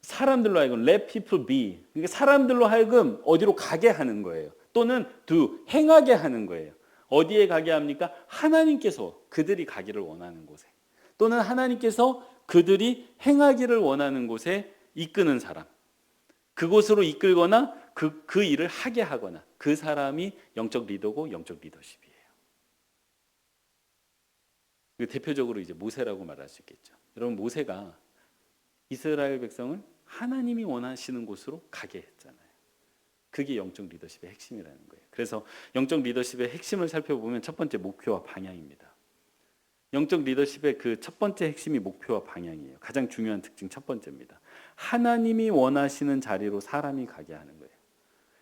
사람들로 하여금 let people be. 그러니까 사람들로 하여금 어디로 가게 하는 거예요. 또는 do, 행하게 하는 거예요. 어디에 가게 합니까? 하나님께서 그들이 가기를 원하는 곳에. 또는 하나님께서 그들이 행하기를 원하는 곳에 이끄는 사람. 그곳으로 이끌거나 그 일을 하게 하거나 그 사람이 영적 리더고 영적 리더십이에요. 대표적으로 이제 모세라고 말할 수 있겠죠. 여러분 모세가 이스라엘 백성을 하나님이 원하시는 곳으로 가게 했잖아요. 그게 영적 리더십의 핵심이라는 거예요. 그래서 영적 리더십의 핵심을 살펴보면 첫 번째 목표와 방향입니다. 영적 리더십의 그 첫 번째 핵심이 목표와 방향이에요. 가장 중요한 특징 첫 번째입니다. 하나님이 원하시는 자리로 사람이 가게 하는 거예요.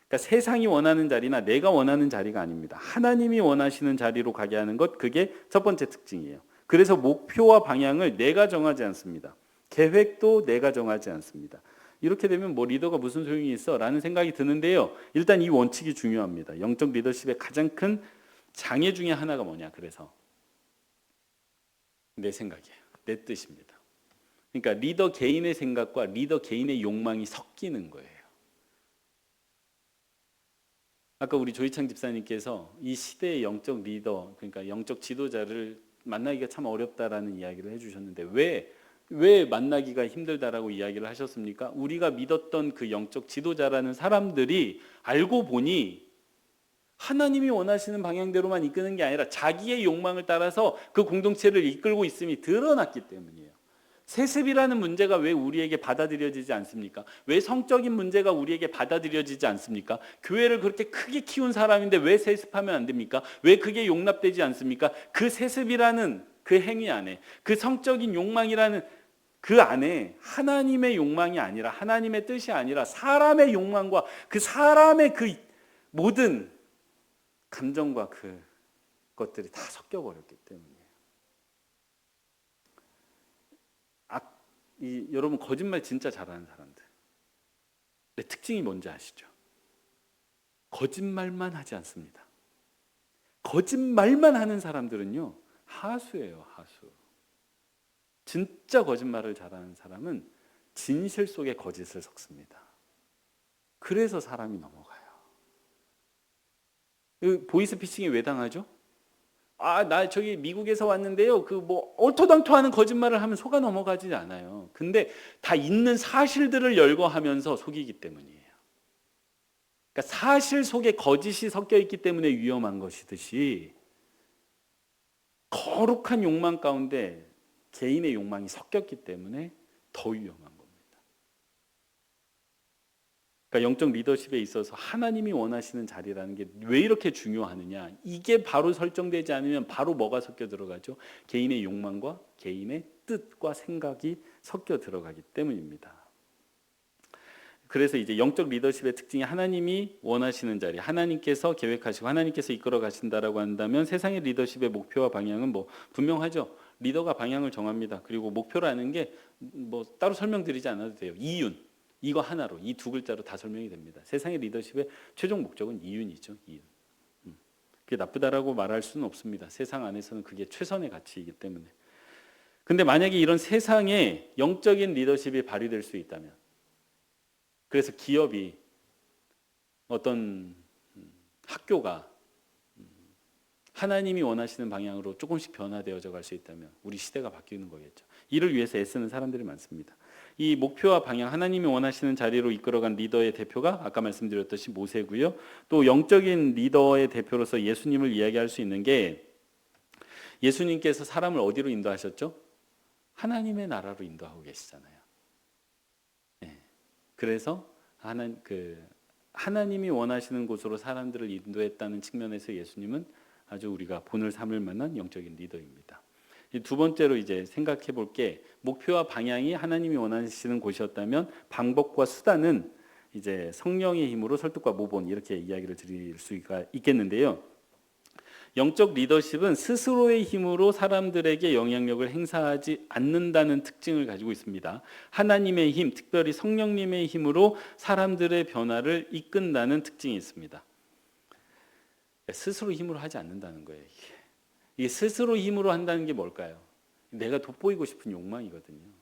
그러니까 세상이 원하는 자리나 내가 원하는 자리가 아닙니다. 하나님이 원하시는 자리로 가게 하는 것, 그게 첫 번째 특징이에요. 그래서 목표와 방향을 내가 정하지 않습니다. 계획도 내가 정하지 않습니다. 이렇게 되면 뭐 리더가 무슨 소용이 있어? 라는 생각이 드는데요. 일단 이 원칙이 중요합니다. 영적 리더십의 가장 큰 장애 중에 하나가 뭐냐? 그래서 내 생각이에요. 내 뜻입니다. 그러니까 리더 개인의 생각과 리더 개인의 욕망이 섞이는 거예요. 아까 우리 조희창 집사님께서 이 시대의 영적 리더, 그러니까 영적 지도자를 만나기가 참 어렵다라는 이야기를 해주셨는데 왜 만나기가 힘들다라고 이야기를 하셨습니까? 우리가 믿었던 그 영적 지도자라는 사람들이 알고 보니 하나님이 원하시는 방향대로만 이끄는 게 아니라 자기의 욕망을 따라서 그 공동체를 이끌고 있음이 드러났기 때문이에요. 세습이라는 문제가 왜 우리에게 받아들여지지 않습니까? 왜 성적인 문제가 우리에게 받아들여지지 않습니까? 교회를 그렇게 크게 키운 사람인데 왜 세습하면 안 됩니까? 왜 그게 용납되지 않습니까? 그 세습이라는 그 행위 안에, 그 성적인 욕망이라는 그 안에 하나님의 욕망이 아니라, 하나님의 뜻이 아니라 사람의 욕망과 그 사람의 그 모든 감정과 그 것들이 다 섞여버렸기 때문이에요. 여러분 거짓말 진짜 잘하는 사람들, 특징이 뭔지 아시죠? 거짓말만 하지 않습니다. 거짓말만 하는 사람들은요 하수예요. 하수. 진짜 거짓말을 잘하는 사람은 진실 속에 거짓을 섞습니다. 그래서 사람이 넘어가요. 보이스피싱이 왜 당하죠? 나 저기 미국에서 왔는데요. 그 뭐 얼토당토하는 거짓말을 하면 속아 넘어가지 않아요. 근데 다 있는 사실들을 열거하면서 속이기 때문이에요. 그러니까 사실 속에 거짓이 섞여 있기 때문에 위험한 것이듯이 거룩한 욕망 가운데 개인의 욕망이 섞였기 때문에 더 위험한 겁니다. 그러니까 영적 리더십에 있어서 하나님이 원하시는 자리라는 게 왜 이렇게 중요하느냐? 이게 바로 설정되지 않으면 바로 뭐가 섞여 들어가죠? 개인의 욕망과 개인의 뜻과 생각이 섞여 들어가기 때문입니다. 그래서 이제 영적 리더십의 특징이 하나님이 원하시는 자리, 하나님께서 계획하시고 하나님께서 이끌어 가신다라고 한다면 세상의 리더십의 목표와 방향은 뭐 분명하죠. 리더가 방향을 정합니다. 그리고 목표라는 게 뭐 따로 설명드리지 않아도 돼요. 이윤. 이거 하나로, 이 두 글자로 다 설명이 됩니다. 세상의 리더십의 최종 목적은 이윤이죠. 이윤. 그게 나쁘다라고 말할 수는 없습니다. 세상 안에서는 그게 최선의 가치이기 때문에. 근데 만약에 이런 세상에 영적인 리더십이 발휘될 수 있다면, 그래서 기업이 어떤 학교가 하나님이 원하시는 방향으로 조금씩 변화되어져 갈 수 있다면 우리 시대가 바뀌는 거겠죠. 이를 위해서 애쓰는 사람들이 많습니다. 이 목표와 방향, 하나님이 원하시는 자리로 이끌어간 리더의 대표가 아까 말씀드렸듯이 모세고요. 또 영적인 리더의 대표로서 예수님을 이야기할 수 있는 게, 예수님께서 사람을 어디로 인도하셨죠? 하나님의 나라로 인도하고 계시잖아요. 네. 그래서 하나님이 원하시는 곳으로 사람들을 인도했다는 측면에서 예수님은 아주 우리가 본을 삼을 만한 영적인 리더입니다. 두 번째로 이제 생각해 볼 게, 목표와 방향이 하나님이 원하시는 곳이었다면 방법과 수단은 이제 성령의 힘으로 설득과 모본, 이렇게 이야기를 드릴 수가 있겠는데요. 영적 리더십은 스스로의 힘으로 사람들에게 영향력을 행사하지 않는다는 특징을 가지고 있습니다. 하나님의 힘, 특별히 성령님의 힘으로 사람들의 변화를 이끈다는 특징이 있습니다. 스스로 힘으로 하지 않는다는 거예요. 이게 스스로 힘으로 한다는 게 뭘까요? 내가 돋보이고 싶은 욕망이거든요.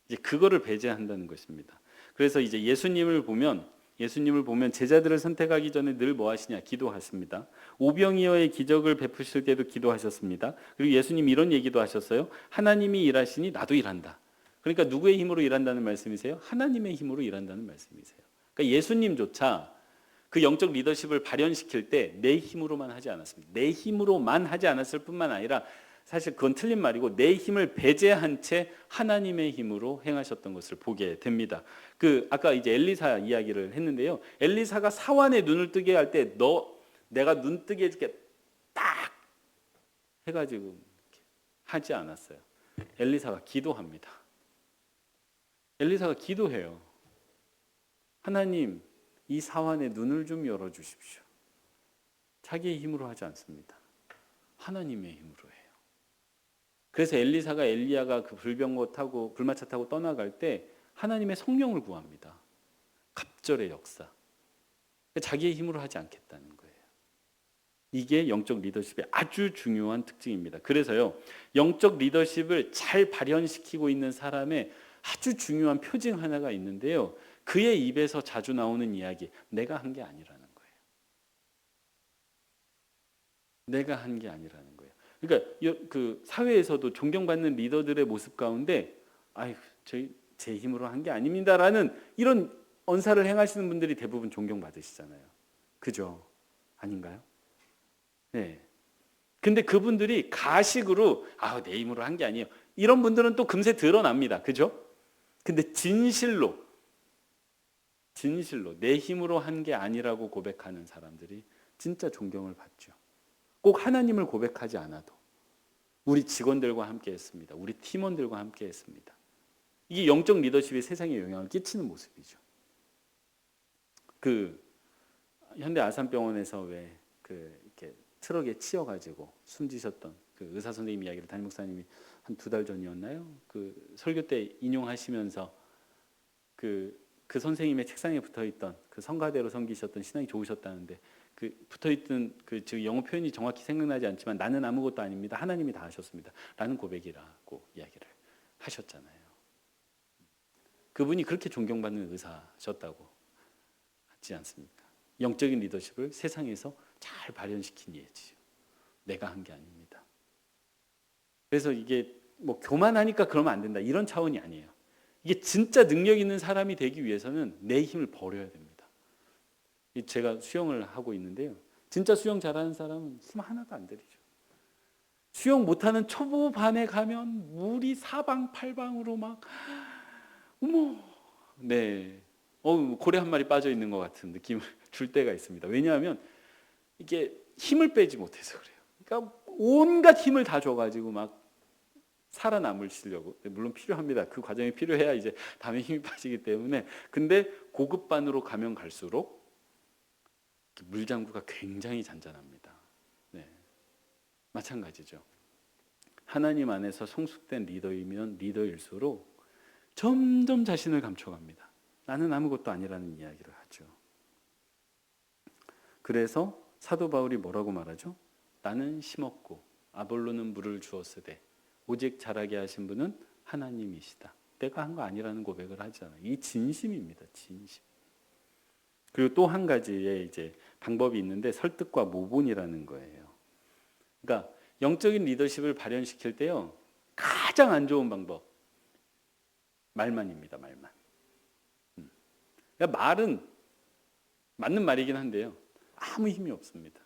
이제 그거를 배제한다는 것입니다. 그래서 이제 예수님을 보면 제자들을 선택하기 전에 늘 뭐 하시냐? 기도하십니다. 오병이어의 기적을 베푸실 때도 기도하셨습니다. 그리고 예수님 이런 얘기도 하셨어요. 하나님이 일하시니 나도 일한다. 그러니까 누구의 힘으로 일한다는 말씀이세요? 하나님의 힘으로 일한다는 말씀이세요. 그러니까 예수님조차 그 영적 리더십을 발현시킬 때 내 힘으로만 하지 않았습니다. 내 힘으로만 하지 않았을 뿐만 아니라 사실 그건 틀린 말이고 내 힘을 배제한 채 하나님의 힘으로 행하셨던 것을 보게 됩니다. 아까 이제 엘리사 이야기를 했는데요. 엘리사가 사환의 눈을 뜨게 할 때 내가 눈 뜨게 해줄게 딱 해가지고 하지 않았어요. 엘리사가 기도합니다. 엘리사가 기도해요. 하나님, 이 사환의 눈을 좀 열어주십시오. 자기의 힘으로 하지 않습니다. 하나님의 힘으로 해요. 그래서 엘리사가 엘리야가 그 불마차 타고 떠나갈 때 하나님의 성령을 구합니다. 갑절의 역사. 자기의 힘으로 하지 않겠다는 거예요. 이게 영적 리더십의 아주 중요한 특징입니다. 그래서요, 영적 리더십을 잘 발현시키고 있는 사람의 아주 중요한 표징 하나가 있는데요. 그의 입에서 자주 나오는 이야기, 내가 한 게 아니라는 거예요. 내가 한 게 아니라는 거예요. 그러니까 그 사회에서도 존경받는 리더들의 모습 가운데 제 힘으로 한 게 아닙니다라는 이런 언사를 행하시는 분들이 대부분 존경받으시잖아요. 그죠? 아닌가요? 네. 근데 그분들이 가식으로 내 힘으로 한 게 아니에요. 이런 분들은 또 금세 드러납니다. 그죠? 근데 진실로 내 힘으로 한 게 아니라고 고백하는 사람들이 진짜 존경을 받죠. 꼭 하나님을 고백하지 않아도 우리 직원들과 함께 했습니다. 우리 팀원들과 함께 했습니다. 이게 영적 리더십이 세상에 영향을 끼치는 모습이죠. 현대 아산병원에서 이렇게 트럭에 치여가지고 숨지셨던 그 의사 선생님 이야기를 담임 목사님이 한 2달 전이었나요? 그 설교 때 인용하시면서 그 선생님의 책상에 붙어있던 그 성가대로 섬기셨던 신앙이 좋으셨다는데 붙어있던 즉 영어 표현이 정확히 생각나지 않지만 나는 아무것도 아닙니다. 하나님이 다 하셨습니다. 라는 고백이라고 이야기를 하셨잖아요. 그분이 그렇게 존경받는 의사셨다고 하지 않습니까? 영적인 리더십을 세상에서 잘 발현시킨 예지요. 내가 한 게 아닙니다. 그래서 이게 교만하니까 그러면 안 된다 이런 차원이 아니에요. 이게 진짜 능력 있는 사람이 되기 위해서는 내 힘을 버려야 됩니다. 제가 수영을 하고 있는데요. 진짜 수영 잘하는 사람은 힘 하나도 안 들이죠. 수영 못하는 초보반에 가면 물이 사방팔방으로 막 고래 한 마리 빠져 있는 것 같은 느낌을 줄 때가 있습니다. 왜냐하면 이게 힘을 빼지 못해서 그래요. 그러니까 온갖 힘을 다 줘가지고 막 살아남으시려고, 물론 필요합니다. 그 과정이 필요해야 이제 다음에 힘이 빠지기 때문에. 근데 고급반으로 가면 갈수록 물장구가 굉장히 잔잔합니다. 네. 마찬가지죠. 하나님 안에서 성숙된 리더이면 리더일수록 점점 자신을 감춰갑니다. 나는 아무것도 아니라는 이야기를 하죠. 그래서 사도 바울이 뭐라고 말하죠? 나는 심었고 아볼로는 물을 주었으되 오직 자라게 하신 분은 하나님이시다. 내가 한 거 아니라는 고백을 하잖아요. 이 진심입니다. 진심. 그리고 또 한 가지의 이제 방법이 있는데 설득과 모본이라는 거예요. 그러니까 영적인 리더십을 발현시킬 때요, 가장 안 좋은 방법 말만입니다. 말만. 그러니까 말은 맞는 말이긴 한데요, 아무 힘이 없습니다.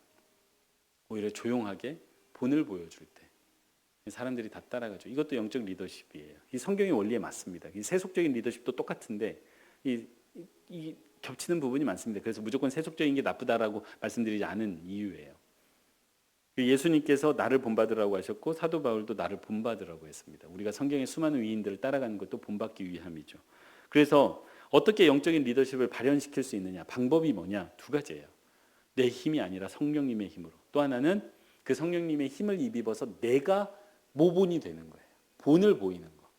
오히려 조용하게 본을 보여줄 때 사람들이 다 따라가죠. 이것도 영적 리더십이에요. 이 성경의 원리에 맞습니다. 이 세속적인 리더십도 똑같은데 이 겹치는 부분이 많습니다. 그래서 무조건 세속적인 게 나쁘다라고 말씀드리지 않은 이유예요. 예수님께서 나를 본받으라고 하셨고 사도 바울도 나를 본받으라고 했습니다. 우리가 성경의 수많은 위인들을 따라가는 것도 본받기 위함이죠. 그래서 어떻게 영적인 리더십을 발현시킬 수 있느냐, 방법이 뭐냐? 2가지예요. 내 힘이 아니라 성령님의 힘으로. 또 하나는 그 성령님의 힘을 입어서 내가 모본이 되는 거예요. 본을 보이는 거.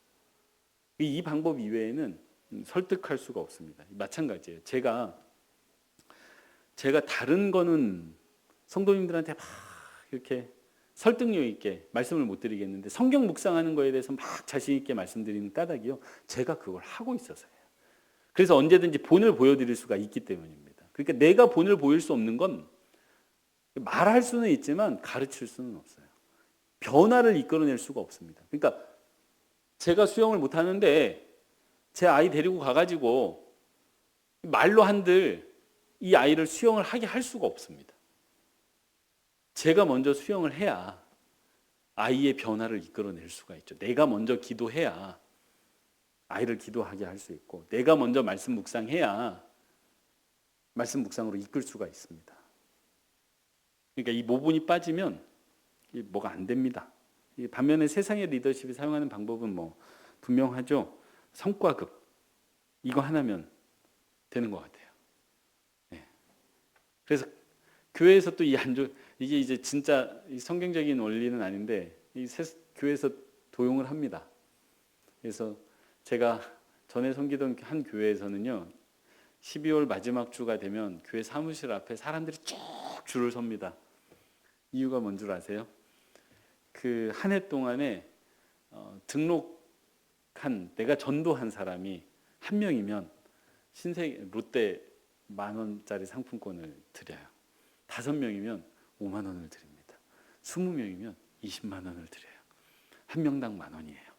이 방법 이외에는 설득할 수가 없습니다. 마찬가지예요. 제가 다른 거는 성도님들한테 막 이렇게 설득력 있게 말씀을 못 드리겠는데 성경 묵상하는 거에 대해서 막 자신 있게 말씀드리는 까닭이요. 제가 그걸 하고 있어서예요. 그래서 언제든지 본을 보여드릴 수가 있기 때문입니다. 그러니까 내가 본을 보일 수 없는 건 말할 수는 있지만 가르칠 수는 없어요. 변화를 이끌어낼 수가 없습니다. 그러니까 제가 수영을 못 하는데 제 아이 데리고 가가지고 말로 한들 이 아이를 수영을 하게 할 수가 없습니다. 제가 먼저 수영을 해야 아이의 변화를 이끌어낼 수가 있죠. 내가 먼저 기도해야 아이를 기도하게 할 수 있고, 내가 먼저 말씀 묵상해야 말씀 묵상으로 이끌 수가 있습니다. 그러니까 이 모본이 빠지면 뭐가 안 됩니다. 반면에 세상의 리더십이 사용하는 방법은 뭐 분명하죠. 성과급 이거 하나면 되는 것 같아요. 네. 그래서 교회에서 또 이게 이제 진짜 성경적인 원리는 아닌데 교회에서 도용을 합니다. 그래서 제가 전에 섬기던 한 교회에서는요, 12월 마지막 주가 되면 교회 사무실 앞에 사람들이 쭉 줄을 섭니다. 이유가 뭔 줄 아세요? 그 한 해 동안에 등록한, 내가 전도한 사람이 한 명이면 롯데 10,000원짜리 상품권을 드려요. 5명이면 5만 원을 드립니다. 20명이면 20만 원을 드려요. 한 명당 10,000원이에요.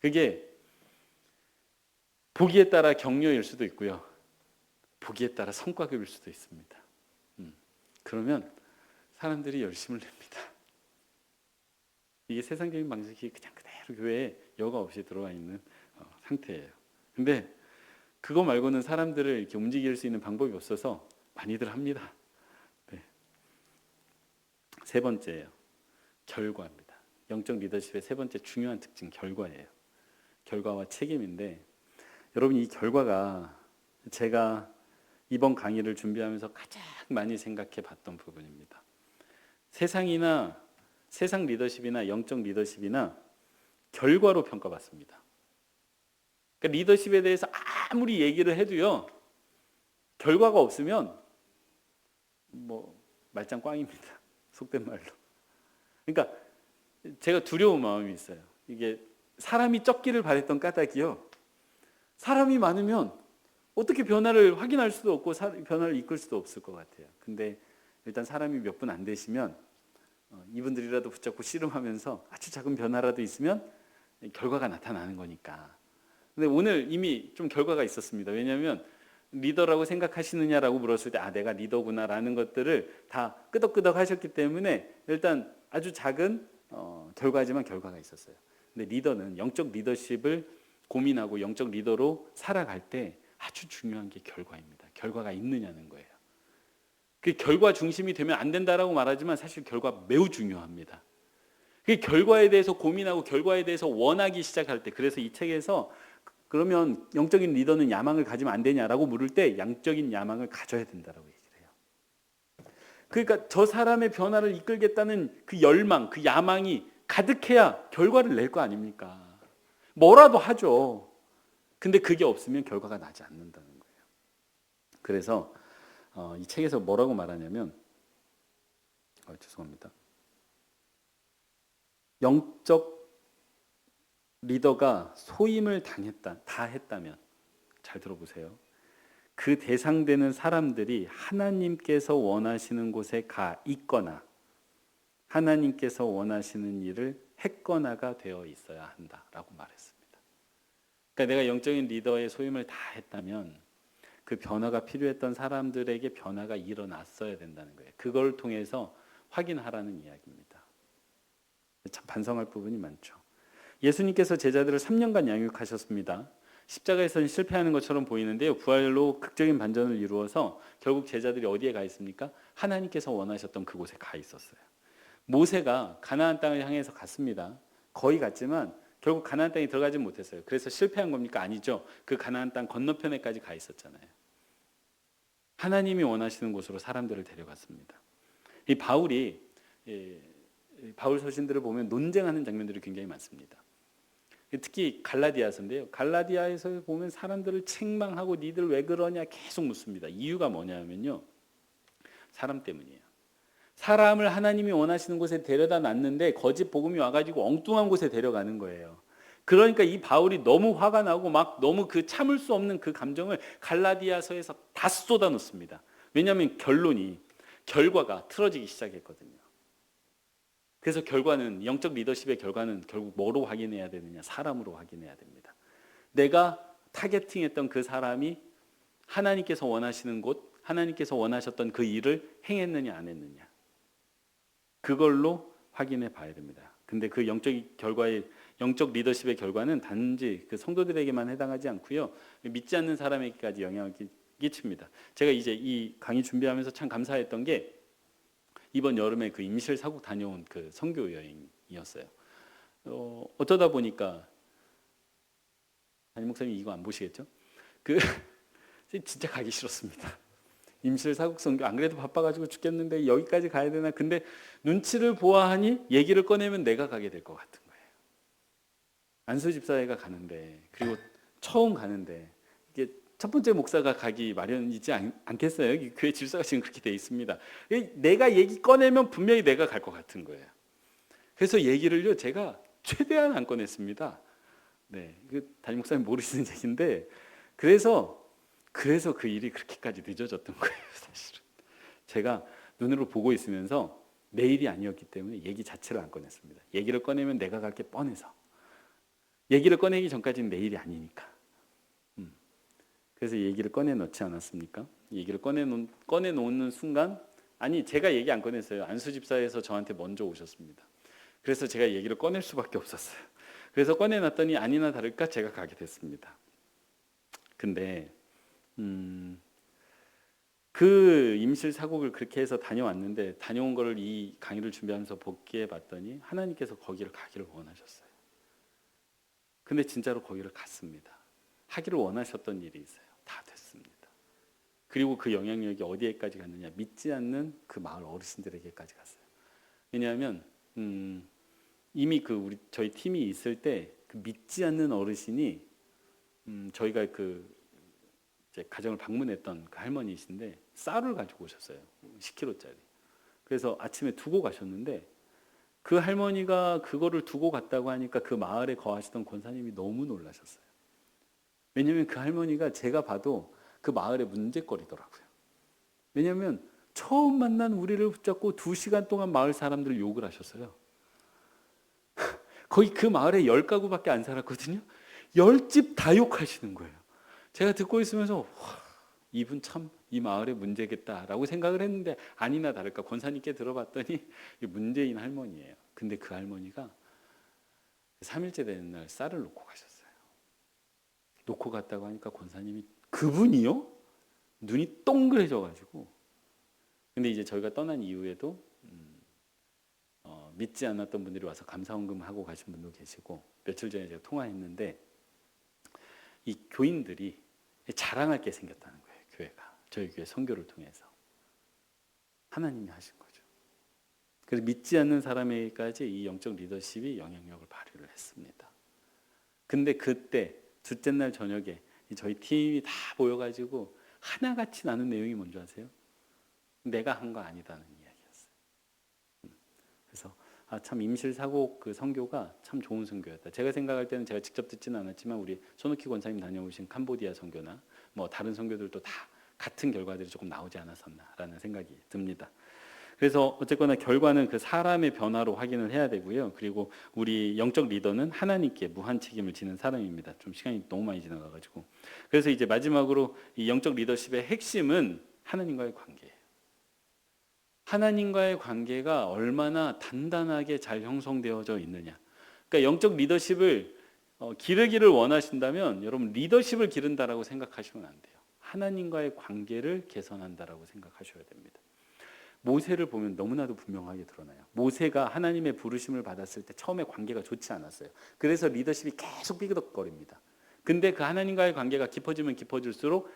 그게 보기에 따라 격려일 수도 있고요. 보기에 따라 성과급일 수도 있습니다. 그러면 사람들이 열심을 냅니다. 이게 세상적인 방식이 그냥 그대로 교회에 여과 없이 들어와 있는 상태예요. 근데 그거 말고는 사람들을 이렇게 움직일 수 있는 방법이 없어서 많이들 합니다. 네. 세 번째예요. 결과입니다. 영적 리더십의 세 번째 중요한 특징, 결과예요. 결과와 책임인데, 여러분 이 결과가 제가 이번 강의를 준비하면서 가장 많이 생각해 봤던 부분입니다. 세상 리더십이나 영적 리더십이나 결과로 평가받습니다. 그러니까 리더십에 대해서 아무리 얘기를 해도요, 결과가 없으면 뭐 말짱 꽝입니다. 속된 말로. 그러니까 제가 두려운 마음이 있어요. 이게 사람이 적기를 바랬던 까닭이요, 사람이 많으면 어떻게 변화를 확인할 수도 없고 변화를 이끌 수도 없을 것 같아요. 근데 일단 사람이 몇 분 안 되시면 이분들이라도 붙잡고 씨름하면서 아주 작은 변화라도 있으면 결과가 나타나는 거니까. 근데 오늘 이미 좀 결과가 있었습니다. 왜냐하면 리더라고 생각하시느냐라고 물었을 때 내가 리더구나라는 것들을 다 끄덕끄덕 하셨기 때문에 일단 아주 작은 결과지만 결과가 있었어요. 근데 리더는 영적 리더십을 고민하고 영적 리더로 살아갈 때 아주 중요한 게 결과입니다. 결과가 있느냐는 거예요. 그 결과 중심이 되면 안 된다라고 말하지만 사실 결과 매우 중요합니다. 그 결과에 대해서 고민하고 결과에 대해서 원하기 시작할 때, 그래서 이 책에서 그러면 영적인 리더는 야망을 가지면 안 되냐라고 물을 때 양적인 야망을 가져야 된다라고 얘기를 해요. 그러니까 저 사람의 변화를 이끌겠다는 그 열망, 그 야망이 가득해야 결과를 낼 거 아닙니까? 뭐라도 하죠. 근데 그게 없으면 결과가 나지 않는다는 거예요. 그래서 이 책에서 뭐라고 말하냐면, 죄송합니다. 영적 리더가 소임을 다 했다면, 잘 들어보세요. 그 대상되는 사람들이 하나님께서 원하시는 곳에 가 있거나 하나님께서 원하시는 일을 했거나가 되어 있어야 한다라고 말했습니다. 그러니까 내가 영적인 리더의 소임을 다 했다면 그 변화가 필요했던 사람들에게 변화가 일어났어야 된다는 거예요. 그걸 통해서 확인하라는 이야기입니다. 참 반성할 부분이 많죠. 예수님께서 제자들을 3년간 양육하셨습니다. 십자가에서는 실패하는 것처럼 보이는데요, 부활로 극적인 반전을 이루어서 결국 제자들이 어디에 가 있습니까? 하나님께서 원하셨던 그곳에 가 있었어요. 모세가 가나안 땅을 향해서 갔습니다. 거의 갔지만 결국 가나안 땅에 들어가지 못했어요. 그래서 실패한 겁니까? 아니죠. 그 가나안 땅 건너편에까지 가 있었잖아요. 하나님이 원하시는 곳으로 사람들을 데려갔습니다. 이 바울이 바울 서신들을 보면 논쟁하는 장면들이 굉장히 많습니다. 특히 갈라디아서인데요. 갈라디아에서 보면 사람들을 책망하고 니들 왜 그러냐 계속 묻습니다. 이유가 뭐냐면요. 사람 때문이에요. 사람을 하나님이 원하시는 곳에 데려다 놨는데 거짓 복음이 와가지고 엉뚱한 곳에 데려가는 거예요. 그러니까 이 바울이 너무 화가 나고 막 너무 그 참을 수 없는 그 감정을 갈라디아서에서 다 쏟아놓습니다. 왜냐하면 결과가 틀어지기 시작했거든요. 그래서 결과는 영적 리더십의 결과는 결국 뭐로 확인해야 되느냐? 사람으로 확인해야 됩니다. 내가 타겟팅했던 그 사람이 하나님께서 원하시는 곳, 하나님께서 원하셨던 그 일을 행했느냐 안 했느냐. 그걸로 확인해 봐야 됩니다. 근데 그 영적 리더십의 결과는 단지 그 성도들에게만 해당하지 않고요. 믿지 않는 사람에게까지 영향을 끼칩니다. 제가 이제 이 강의 준비하면서 참 감사했던 게 이번 여름에 그 임실 사국 다녀온 그 선교 여행이었어요. 어쩌다 보니까 담임 목사님 이거 안 보시겠죠? 진짜 가기 싫었습니다. 임실 사국 선교 안 그래도 바빠가지고 죽겠는데 여기까지 가야 되나? 근데 눈치를 보아하니 얘기를 꺼내면 내가 가게 될 것 같은 거예요. 안수 집사회가 가는데 그리고 처음 가는데 이게 첫 번째 목사가 가기 마련이지 않겠어요? 교회 질서가 지금 그렇게 돼 있습니다. 내가 얘기 꺼내면 분명히 내가 갈 것 같은 거예요. 그래서 얘기를요 제가 최대한 안 꺼냈습니다. 네, 담임 목사님 모르시는 얘기인데 그래서 그 일이 그렇게까지 늦어졌던 거예요. 사실은 제가 눈으로 보고 있으면서 내 일이 아니었기 때문에 얘기 자체를 안 꺼냈습니다. 얘기를 꺼내면 내가 갈 게 뻔해서 얘기를 꺼내기 전까지는 내 일이 아니니까. 그래서 얘기를 꺼내놓지 않았습니까? 얘기를 꺼내놓는 순간 아니 제가 얘기 안 꺼냈어요. 안수 집사에서 저한테 먼저 오셨습니다. 그래서 제가 얘기를 꺼낼 수밖에 없었어요. 그래서 꺼내놨더니 아니나 다를까 제가 가게 됐습니다. 근데 그 임실 사국을 그렇게 해서 다녀왔는데 다녀온 거를 이 강의를 준비하면서 복기해 봤더니 하나님께서 거기를 가기를 원하셨어요. 근데 진짜로 거기를 갔습니다. 하기를 원하셨던 일이 있어요. 다 됐습니다. 그리고 그 영향력이 어디에까지 갔느냐? 믿지 않는 그 마을 어르신들에게까지 갔어요. 왜냐하면 이미 저희 팀이 있을 때 그 믿지 않는 어르신이 저희가 이제 가정을 방문했던 그 할머니이신데 쌀을 가지고 오셨어요. 10kg짜리. 그래서 아침에 두고 가셨는데 그 할머니가 그거를 두고 갔다고 하니까 그 마을에 거하시던 권사님이 너무 놀라셨어요. 왜냐하면 그 할머니가 제가 봐도 그 마을의 문제거리더라고요. 왜냐하면 처음 만난 우리를 붙잡고 2시간 동안 마을 사람들을 욕을 하셨어요. 거의 그 마을에 10가구밖에 안 살았거든요. 10집 다 욕하시는 거예요. 제가 듣고 있으면서 이분 참 이 마을의 문제겠다라고 생각을 했는데 아니나 다를까 권사님께 들어봤더니 문제인 할머니예요. 근데 그 할머니가 3일째 되는 날 쌀을 놓고 가셨어요. 놓고 갔다고 하니까 권사님이 그분이요? 눈이 동그래져가지고 근데 이제 저희가 떠난 이후에도 믿지 않았던 분들이 와서 감사원금 하고 가신 분도 계시고 며칠 전에 제가 통화했는데 이 교인들이 자랑할 게 생겼다는 거예요. 교회가 저희 교회 선교를 통해서 하나님이 하신 거죠. 그래서 믿지 않는 사람에게까지 이 영적 리더십이 영향력을 발휘를 했습니다. 근데 그때 둘째 날 저녁에 저희 팀이 다 모여가지고 하나같이 나눈 내용이 뭔지 아세요? 내가 한 거 아니다는 이야기였어요. 그래서 참 임실 사국 그 선교가 참 좋은 선교였다. 제가 생각할 때는 제가 직접 듣지는 않았지만 우리 손욱희 권사님 다녀오신 캄보디아 선교나 뭐 다른 선교들도 다 같은 결과들이 조금 나오지 않았었나라는 생각이 듭니다. 그래서 어쨌거나 결과는 그 사람의 변화로 확인을 해야 되고요. 그리고 우리 영적 리더는 하나님께 무한 책임을 지는 사람입니다. 좀 시간이 너무 많이 지나가가지고 그래서 이제 마지막으로 이 영적 리더십의 핵심은 하나님과의 관계예요. 하나님과의 관계가 얼마나 단단하게 잘 형성되어져 있느냐. 그러니까 영적 리더십을 기르기를 원하신다면 여러분 리더십을 기른다라고 생각하시면 안 돼요. 하나님과의 관계를 개선한다라고 생각하셔야 됩니다. 모세를 보면 너무나도 분명하게 드러나요. 모세가 하나님의 부르심을 받았을 때 처음에 관계가 좋지 않았어요. 그래서 리더십이 계속 삐그덕거립니다. 근데 그 하나님과의 관계가 깊어지면 깊어질수록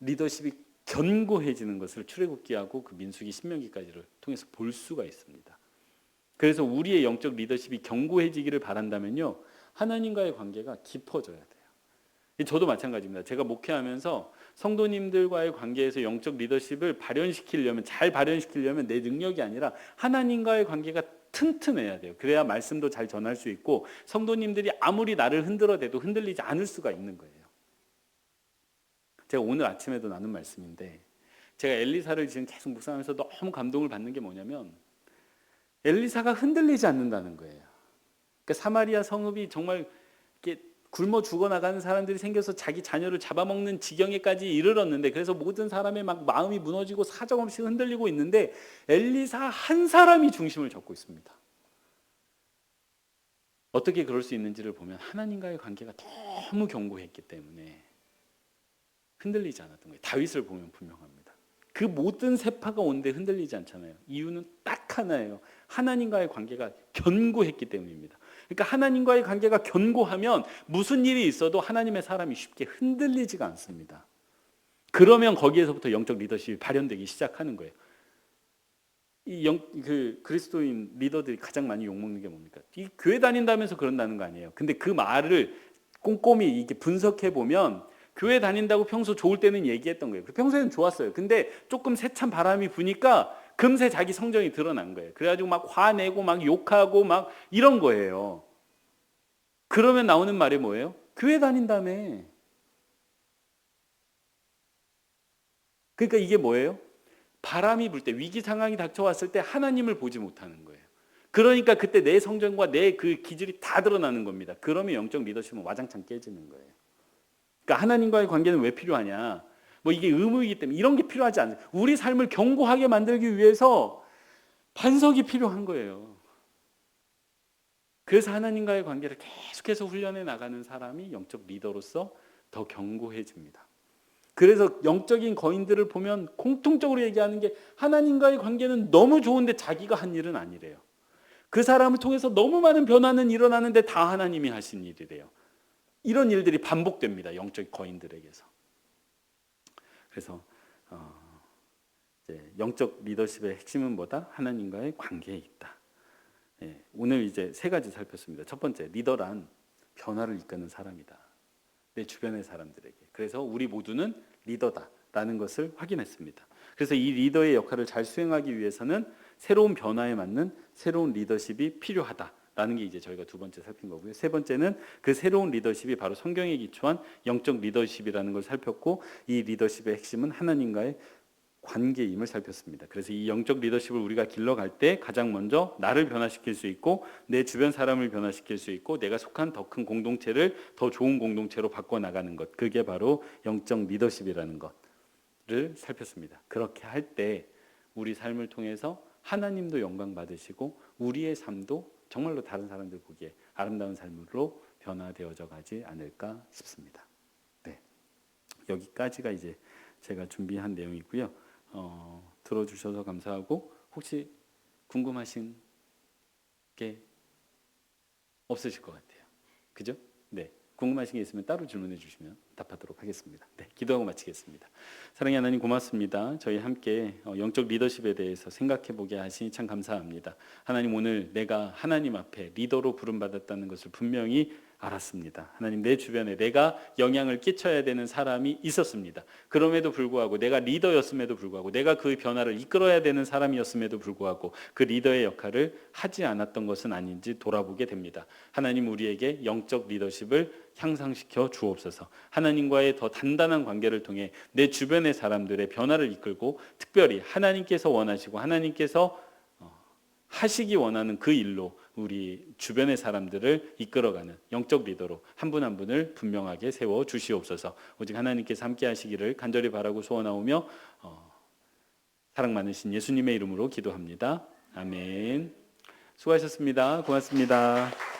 리더십이 견고해지는 것을 출애굽기하고 그 민수기 신명기까지를 통해서 볼 수가 있습니다. 그래서 우리의 영적 리더십이 견고해지기를 바란다면요, 하나님과의 관계가 깊어져야 돼요. 저도 마찬가지입니다. 제가 목회하면서 성도님들과의 관계에서 영적 리더십을 잘 발현시키려면 내 능력이 아니라 하나님과의 관계가 튼튼해야 돼요. 그래야 말씀도 잘 전할 수 있고 성도님들이 아무리 나를 흔들어대도 흔들리지 않을 수가 있는 거예요. 제가 오늘 아침에도 나눈 말씀인데, 제가 엘리사를 지금 계속 묵상하면서 너무 감동을 받는 게 뭐냐면, 엘리사가 흔들리지 않는다는 거예요. 그러니까 사마리아 성읍이 정말 이렇게 굶어 죽어나가는 사람들이 생겨서 자기 자녀를 잡아먹는 지경에까지 이르렀는데, 그래서 모든 사람의 막 마음이 무너지고 사정없이 흔들리고 있는데 엘리사 한 사람이 중심을 잡고 있습니다. 어떻게 그럴 수 있는지를 보면 하나님과의 관계가 너무 견고했기 때문에 흔들리지 않았던 거예요. 다윗을 보면 분명합니다. 그 모든 세파가 온데 흔들리지 않잖아요. 이유는 딱 하나예요. 하나님과의 관계가 견고했기 때문입니다. 그러니까 하나님과의 관계가 견고하면 무슨 일이 있어도 하나님의 사람이 쉽게 흔들리지가 않습니다. 그러면 거기에서부터 영적 리더십이 발현되기 시작하는 거예요. 그리스도인 리더들이 가장 많이 욕먹는 게 뭡니까? 이 교회 다닌다면서 그런다는 거 아니에요. 근데 그 말을 꼼꼼히 이렇게 분석해 보면 교회 다닌다고 평소 좋을 때는 얘기했던 거예요. 평소에는 좋았어요. 근데 조금 세찬 바람이 부니까 금세 자기 성정이 드러난 거예요. 그래가지고 막 화내고 막 욕하고 막 이런 거예요. 그러면 나오는 말이 뭐예요? 교회 다닌다며. 그러니까 이게 뭐예요? 바람이 불 때, 위기 상황이 닥쳐왔을 때 하나님을 보지 못하는 거예요. 그러니까 그때 내 성정과 내 그 기질이 다 드러나는 겁니다. 그러면 영적 리더십은 와장창 깨지는 거예요. 그러니까 하나님과의 관계는 왜 필요하냐? 뭐 이게 의무이기 때문에 이런 게 필요하지 않아요. 우리 삶을 견고하게 만들기 위해서 반석이 필요한 거예요. 그래서 하나님과의 관계를 계속해서 훈련해 나가는 사람이 영적 리더로서 더 견고해집니다. 그래서 영적인 거인들을 보면 공통적으로 얘기하는 게 하나님과의 관계는 너무 좋은데 자기가 한 일은 아니래요. 그 사람을 통해서 너무 많은 변화는 일어나는데 다 하나님이 하신 일이래요. 이런 일들이 반복됩니다. 영적 거인들에게서. 그래서 이제 영적 리더십의 핵심은 뭐다? 하나님과의 관계에 있다. 오늘 이제 세 가지 살폈습니다. 첫 번째, 리더란 변화를 이끄는 사람이다. 내 주변의 사람들에게. 그래서 우리 모두는 리더다라는 것을 확인했습니다. 그래서 이 리더의 역할을 잘 수행하기 위해서는 새로운 변화에 맞는 새로운 리더십이 필요하다라는 게 이제 저희가 두 번째 살핀 거고요. 세 번째는 그 새로운 리더십이 바로 성경에 기초한 영적 리더십이라는 걸 살폈고, 이 리더십의 핵심은 하나님과의 관계임을 살폈습니다. 그래서 이 영적 리더십을 우리가 길러갈 때 가장 먼저 나를 변화시킬 수 있고 내 주변 사람을 변화시킬 수 있고 내가 속한 더 큰 공동체를 더 좋은 공동체로 바꿔나가는 것, 그게 바로 영적 리더십이라는 것을 살폈습니다. 그렇게 할 때 우리 삶을 통해서 하나님도 영광 받으시고 우리의 삶도 정말로 다른 사람들 보기에 아름다운 삶으로 변화되어져 가지 않을까 싶습니다. 네, 여기까지가 이제 제가 준비한 내용이고요. 들어주셔서 감사하고, 혹시 궁금하신 게 없으실 것 같아요. 그죠? 네. 궁금하신 게 있으면 따로 질문해 주시면 답하도록 하겠습니다. 네, 기도하고 마치겠습니다. 사랑의 하나님, 고맙습니다. 저희 함께 영적 리더십에 대해서 생각해 보게 하시니 참 감사합니다. 하나님, 오늘 내가 하나님 앞에 리더로 부름받았다는 것을 분명히 알았습니다. 하나님, 내 주변에 내가 영향을 끼쳐야 되는 사람이 있었습니다. 그럼에도 불구하고 내가 리더였음에도 불구하고 내가 그 변화를 이끌어야 되는 사람이었음에도 불구하고 그 리더의 역할을 하지 않았던 것은 아닌지 돌아보게 됩니다. 하나님, 우리에게 영적 리더십을 향상시켜 주옵소서. 하나님과의 더 단단한 관계를 통해 내 주변의 사람들의 변화를 이끌고, 특별히 하나님께서 원하시고 하나님께서 하시기 원하는 그 일로 우리 주변의 사람들을 이끌어가는 영적 리더로 한 분 한 분을 분명하게 세워 주시옵소서. 오직 하나님께서 함께 하시기를 간절히 바라고 소원하오며 사랑 많으신 예수님의 이름으로 기도합니다. 아멘. 수고하셨습니다. 고맙습니다.